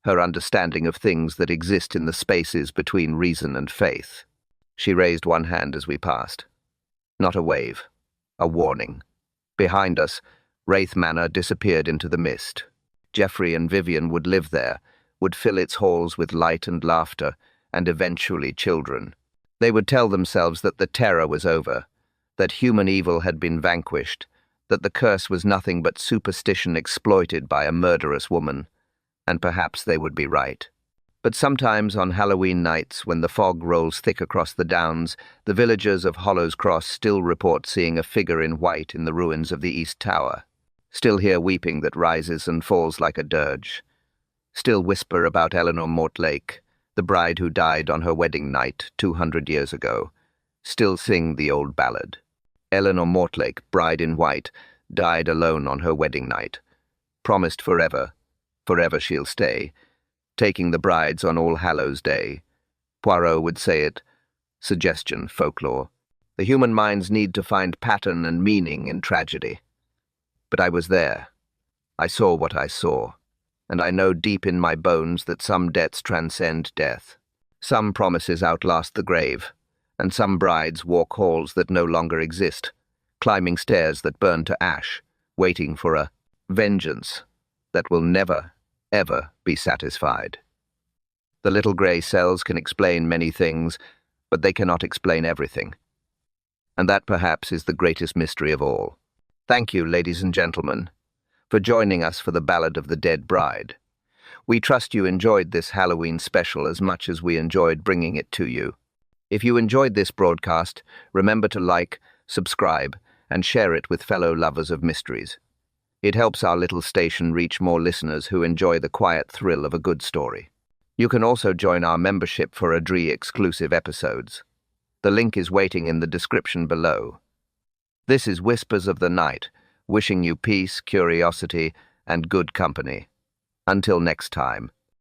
her understanding of things that exist in the spaces between reason and faith. She raised one hand as we passed. Not a wave, a warning. Behind us, Wraith Manor disappeared into the mist. Geoffrey and Vivian would live there, would fill its halls with light and laughter, and eventually children. They would tell themselves that the terror was over, that human evil had been vanquished, that the curse was nothing but superstition exploited by a murderous woman, and perhaps they would be right. But sometimes on Halloween nights, when the fog rolls thick across the downs, the villagers of Hollow's Cross still report seeing a figure in white in the ruins of the East Tower, still hear weeping that rises and falls like a dirge, still whisper about Eleanor Mortlake, the bride who died on her wedding night 200 years ago, still sing the old ballad. Eleanor Mortlake, bride in white, died alone on her wedding night, promised forever, forever she'll stay, taking the brides on All Hallows Day. Poirot would say it, suggestion, folklore. The human mind's need to find pattern and meaning in tragedy. But I was there. I saw what I saw, and I know deep in my bones that some debts transcend death. Some promises outlast the grave, and some brides walk halls that no longer exist, climbing stairs that burn to ash, waiting for a vengeance that will never, ever be satisfied. The little grey cells can explain many things, but they cannot explain everything. And that perhaps is the greatest mystery of all. Thank you, ladies and gentlemen, for joining us for the Ballad of the Dead Bride. We trust you enjoyed this Halloween special as much as we enjoyed bringing it to you. If you enjoyed this broadcast, remember to like, subscribe, and share it with fellow lovers of mysteries. It helps our little station reach more listeners who enjoy the quiet thrill of a good story. You can also join our membership for ADRI-exclusive episodes. The link is waiting in the description below. This is Whispers of the Night, wishing you peace, curiosity, and good company. Until next time.